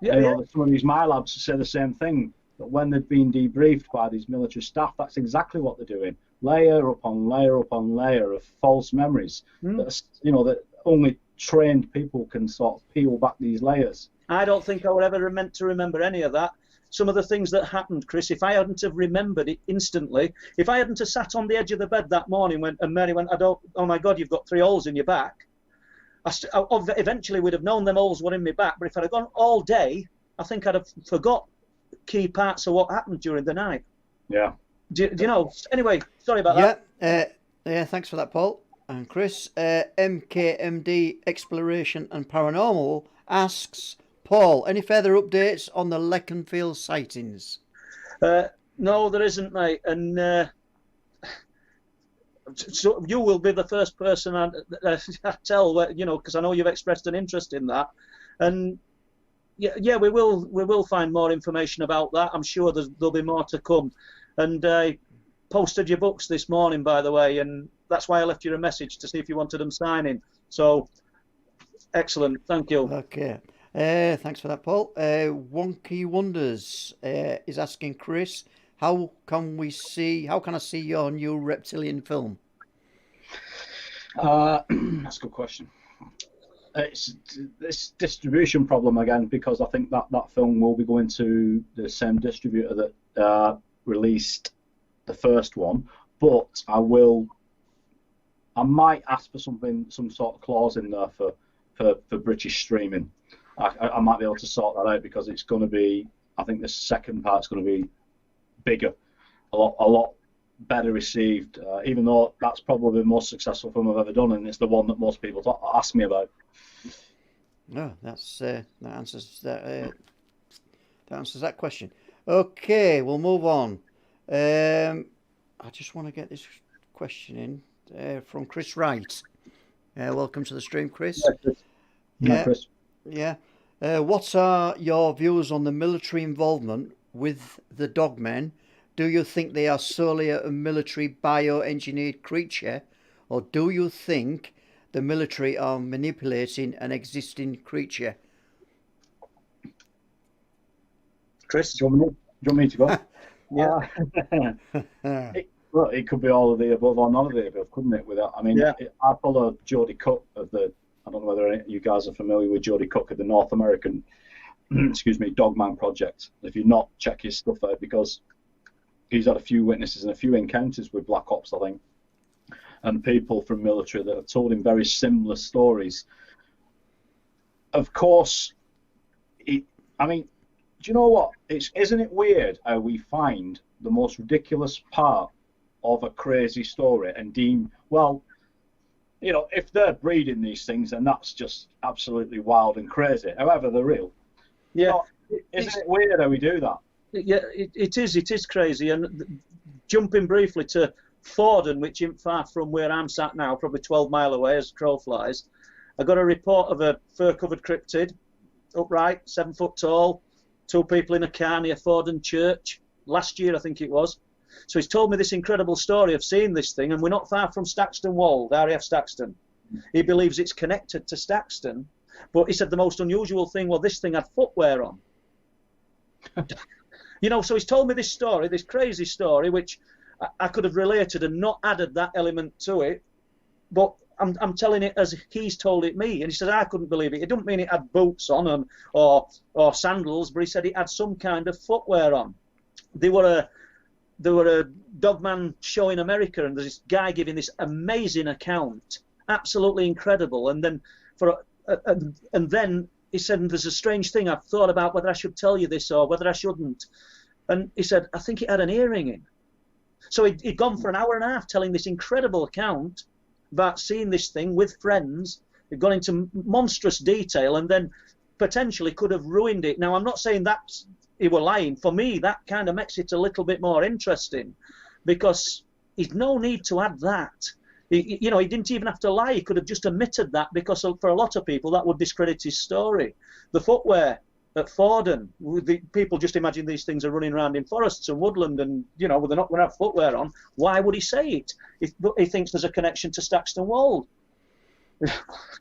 Yeah. Some of these MyLabs say the same thing, that when they've been debriefed by these military staff, that's exactly what they're doing. Layer upon layer upon layer of false memories. That only trained people can sort of peel back these layers. I don't think I were ever meant to remember any of that. Some of the things that happened, Chris, if I hadn't have remembered it instantly, if I hadn't have sat on the edge of the bed that morning and Mary went, oh my God, you've got 3 holes in your back, I eventually would have known them holes were in my back. But if I'd have gone all day, I think I'd have forgot key parts of what happened during the night. Yeah. Do you know? Anyway, sorry about that. Yeah, thanks for that, Paul. And Chris, MKMD Exploration and Paranormal asks, Paul, any further updates on the Leconfield sightings? No, there isn't, mate. And so you will be the first person I tell, because I know you've expressed an interest in that. And yeah, we will find more information about that. I'm sure there'll be more to come. And I posted your books this morning, by the way, and that's why I left you a message to see if you wanted them signing. So, excellent. Thank you. Okay. Thanks for that, Paul. Wonky Wonders is asking Chris, how can I see your new reptilian film? That's a good question. It's this distribution problem again, because I think that film will be going to the same distributor that released the first one, but I might ask for some sort of clause in there for British streaming. I might be able to sort that out, because it's going to be, I think the second part's going to be bigger, a lot better received, even though that's probably the most successful film I've ever done, and it's the one that most people ask me about. No, that answers that answers that question. Okay, we'll move on. I just want to get this question in from Chris Wright. Welcome to the stream, Chris. Yeah, Chris. Yeah. What are your views on the military involvement with the dogmen? Do you think they are solely a military bioengineered creature, or do you think the military are manipulating an existing creature? Chris, do you want me to go? Yeah. It could be all of the above or none of the above, couldn't it? I follow Jody Cook I don't know whether you guys are familiar with Jody Cook of the North American, Dogman Project. If you're not, check his stuff out, because he's had a few witnesses and a few encounters with Black Ops, I think, and people from military that have told him very similar stories. Of course, do you know what? Isn't it weird how we find the most ridiculous part of a crazy story and deem, well, if they're breeding these things, then that's just absolutely wild and crazy. However, they're real. Yeah. Isn't it weird how we do that? Yeah, it is crazy. And jumping briefly to Fordham, which isn't far from where I'm sat now, probably 12 mile away as crow flies, I got a report of a fur-covered cryptid, upright, 7 foot tall, 2 people in a car near Fordham Church, last year I think it was. So he's told me this incredible story of seeing this thing, and we're not far from Staxton Wold, RAF Staxton. He believes it's connected to Staxton, but he said the most unusual thing, well, this thing had footwear on. So he's told me this story, this crazy story, which I could have related and not added that element to it, but I'm telling it as he's told it me, and he said I couldn't believe it. It didn't mean it had boots on or sandals, but he said it had some kind of footwear on. There were a dogman show in America, and there's this guy giving this amazing account, absolutely incredible. And then he said, "There's a strange thing. I've thought about whether I should tell you this or whether I shouldn't." And he said, "I think it had an earring in." So he'd gone for an hour and a half telling this incredible account about seeing this thing with friends. He'd gone into monstrous detail, and then potentially could have ruined it. Now, I'm not saying that he were lying. For me, that kind of makes it a little bit more interesting, because he's no need to add that. He didn't even have to lie. He could have just omitted that, because for a lot of people that would discredit his story. The footwear at Fordham, the people just imagine these things are running around in forests and woodland, and they're not going to have footwear on. Why would he say it? He thinks there's a connection to Staxton Wold.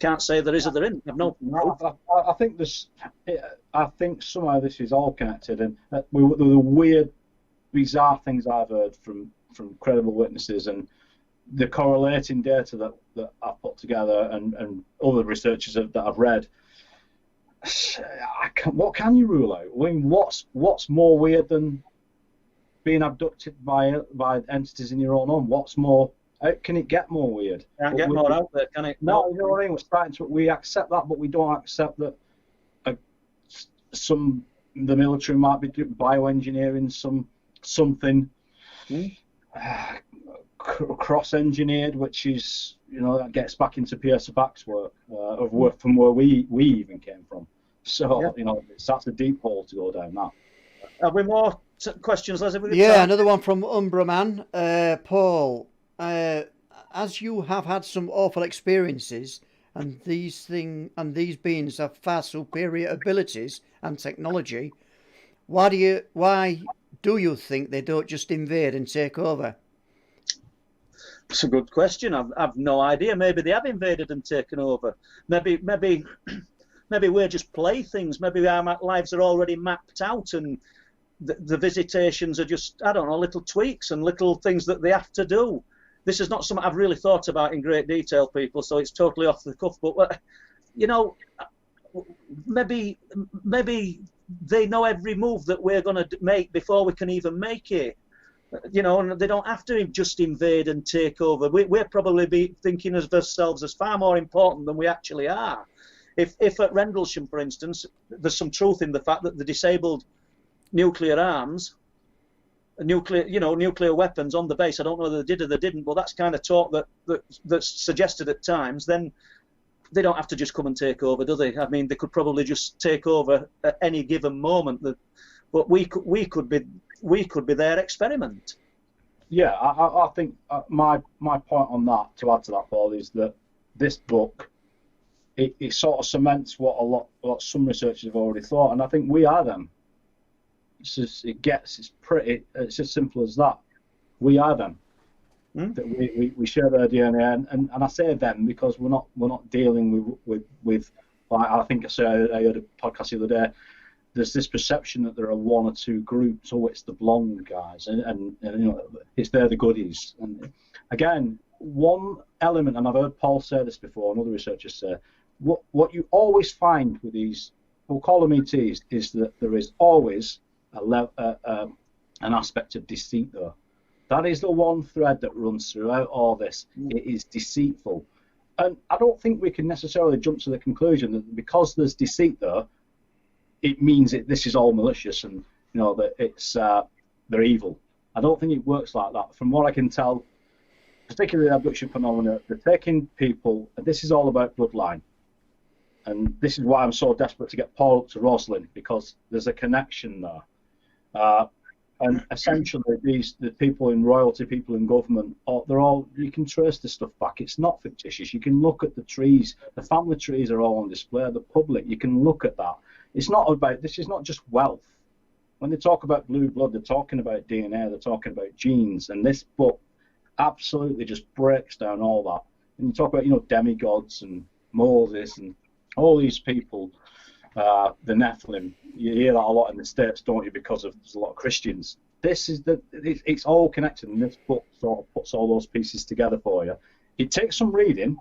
Can't say there is or there isn't. I've no. I think somehow this is all connected, and the weird, bizarre things I've heard from credible witnesses, and the correlating data that I've put together, and other researchers that I've read. What can you rule out? I mean, what's more weird than being abducted by entities in your own home? What's more? How can it get more weird? Can't get more out there, can it? No, you know what I mean? We accept that, but we don't accept that the military might be bioengineering something cross-engineed, which is, that gets back into Pierce Back's work from where we even came from. So, that's a deep hole to go down that. Have we more questions, Les? Another one from Umbraman. Paul, as you have had some awful experiences, and these beings have far superior abilities and technology, why do you think they don't just invade and take over? It's a good question. I've no idea. Maybe they have invaded and taken over. Maybe maybe we're just playthings. Maybe our lives are already mapped out, and the visitations are just, I don't know, little tweaks and little things that they have to do. This is not something I've really thought about in great detail, people, so it's totally off the cuff. But, you know, maybe they know every move that we're going to make before we can even make it. You know, and they don't have to just invade and take over. We're probably thinking of ourselves as far more important than we actually are. If at Rendlesham, for instance, there's some truth in the fact that the disabled nuclear arms, nuclear weapons on the base, I don't know whether they did or they didn't, but that's kind of talk that's suggested at times, then they don't have to just come and take over, do they? I mean, they could probably just take over at any given moment. But we could be their experiment. Yeah, I think my point on that, to add to that, Paul, is that this book, it sort of cements what some researchers have already thought, and I think we are them. It's as simple as that. We are them. That we share their DNA, and I say them because we're not dealing with like, I think I heard a podcast the other day. There's this perception that there are one or two groups. Oh, it's the blonde guys, and you know, they're the goodies. And again, one element, and I've heard Paul say this before, and other researchers say, what you always find with these, we'll call them ETs, is that there is always an aspect of deceit there. That is the one thread that runs throughout all this. It is deceitful. And I don't think we can necessarily jump to the conclusion that because there's deceit there, it means this is all malicious and, you know, that it's they're evil. I don't think it works like that. From what I can tell, particularly the abduction phenomena, they're taking people, and this is all about bloodline. And this is why I'm so desperate to get Paul up to Roslyn, because there's a connection there. And essentially, the people in royalty, people in government, you can trace this stuff back. It's not fictitious. You can look at the trees. The family trees are all on display. The public, you can look at that. This is not just wealth. When they talk about blue blood, they're talking about DNA, they're talking about genes. And this book absolutely just breaks down all that. And you talk about, you know, demigods and Moses and all these people. The Nephilim, you hear that a lot in the States, don't you? Because there's a lot of Christians. It's all connected, and this book sort of puts all those pieces together for you. It takes some reading,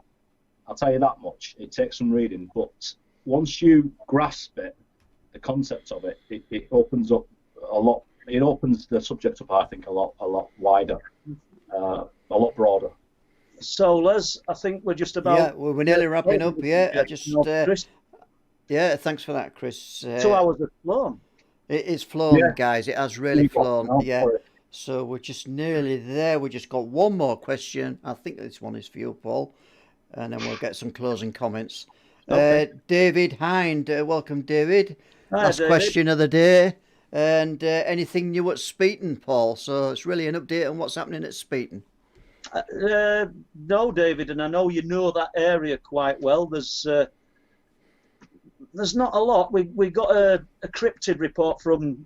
I'll tell you that much. It takes some reading, but once you grasp it, the concept of it, it opens up a lot. It opens the subject up, I think, a lot wider, a lot broader. So, Les, I think we're just about. Yeah, we're nearly wrapping up. Yeah, Chris. Yeah, thanks for that, Chris. 2 hours have flown. It's flown, Yeah. guys. It has really flown. Oh, Yeah. sorry. So we're just nearly there. We just got one more question. I think this one is for you, Paul. And then we'll get some closing comments. Okay. David Hind. Welcome, David. Hi, Last David. question of the day. And anything new at Speeton, Paul? So it's really an update on what's happening at Speeton. No, David, and I know you know that area quite well. There's not a lot. We got a cryptid report from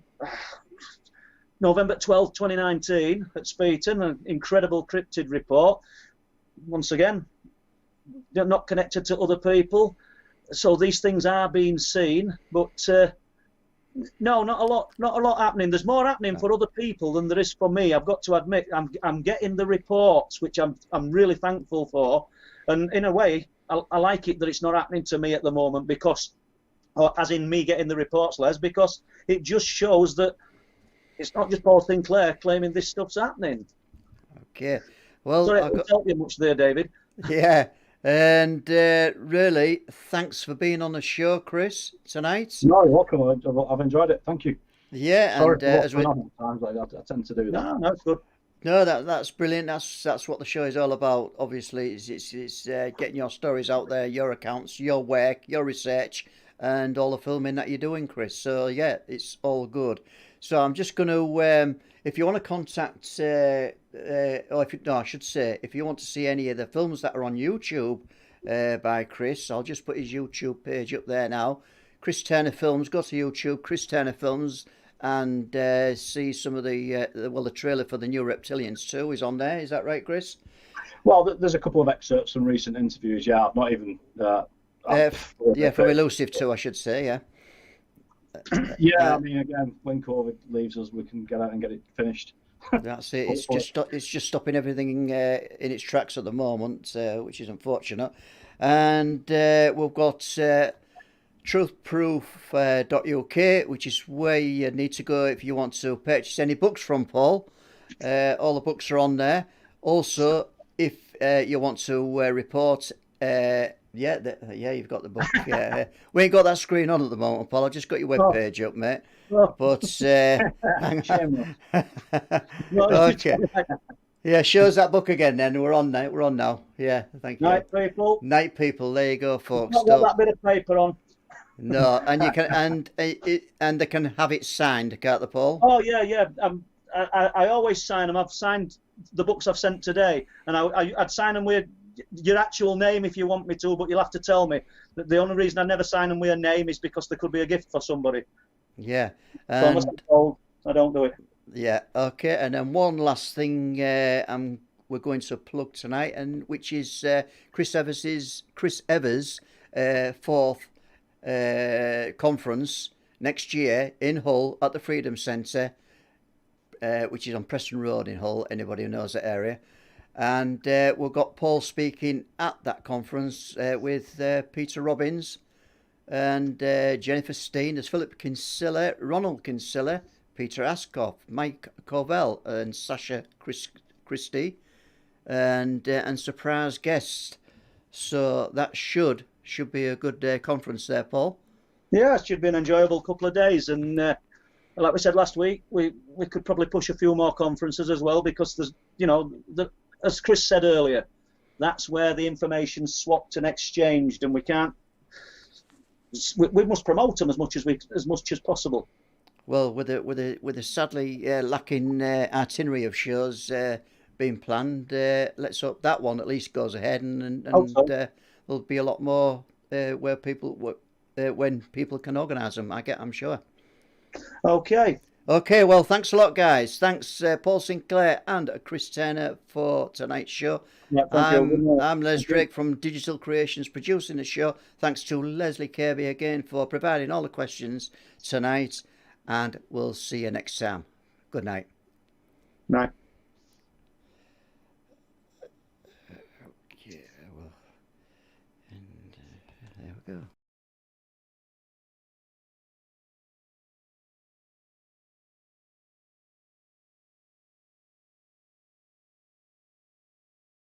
November 12th, 2019 at Speeton, an incredible cryptid report. Once again, they're not connected to other people, so these things are being seen, but no, not a lot happening. There's more happening for other people than there is for me. I've got to admit, I'm getting the reports, which I'm really thankful for, and in a way, I like it that it's not happening to me at the moment, because, or as in me getting the reports, Les, because it just shows that it's not just Paul Sinclair claiming this stuff's happening. Okay. Well, Sorry, I didn't help you much there, David. Yeah. And really, thanks for being on the show, Chris, tonight. No, you're welcome. I've enjoyed it. Thank you. Yeah, Sorry and for as we times like that. I tend to do that. No, it's good. no, that's brilliant. That's what the show is all about. Obviously, it's getting your stories out there, your accounts, your work, your research, and all the filming that you're doing, Chris. So yeah, it's all good. So I'm just going to, if you want to contact, I should say, if you want to see any of the films that are on YouTube by Chris, I'll just put his YouTube page up there now. Chris Turner Films. Go to YouTube, Chris Turner Films, and see some of the trailer for the new Reptilians 2 is on there. Is that right, Chris? Well, there's a couple of excerpts from recent interviews. Yeah, I've not even From Elusive 2, I should say, yeah. Yeah, I mean, again, when COVID leaves us, we can get out and get it finished. That's it. It's just stopping everything in its tracks at the moment, which is unfortunate. And we've got truthproof.uk, which is where you need to go if you want to purchase any books from Paul. All the books are on there. Also, if you want to report, you've got the book. We ain't got that screen on at the moment, Paul. I've just got your webpage up, mate. But okay. Yeah, show us that book again. Then we're on now. We're on now. Yeah, thank you. Night people. Night people. There you go, folks. Not got that bit of paper on. No, and you can and they can have it signed, can't they, Paul? Oh yeah. I always sign them. I've signed the books I've sent today, and I'd sign them with your actual name if you want me to, but you'll have to tell me. That the only reason I never sign them with a name is because there could be a gift for somebody. Yeah. So unless I'm told, I don't do it. Yeah. Okay. And then one last thing, we're going to plug tonight, and which is Chris Evers' fourth conference next year in Hull at the Freedom Centre, which is on Preston Road in Hull. Anybody who knows that area. And we've got Paul speaking at that conference with Peter Robbins and Jennifer Steen. There's Philip Kinsella, Ronald Kinsella, Peter Askoff, Mike Covell, and Sasha Christie, and surprise guests. So that should be a good conference there, Paul. Yeah, it should be an enjoyable couple of days. And like we said last week, we could probably push a few more conferences as well, because there's, as Chris said earlier, that's where the information's swapped and exchanged, and we must promote them as much as possible. Well, with a sadly lacking itinerary of shows being planned, let's hope that one at least goes ahead, and there'll be a lot more where people when people can organise them. I'm sure. Okay, well, thanks a lot, guys. Thanks, Paul Sinclair and Chris Turner for tonight's show. Yeah, I'm Les Drake from Digital Creations producing the show. Thanks to Leslie Kirby again for providing all the questions tonight, and we'll see you next time. Good night. Night. Okay, well, and there we go.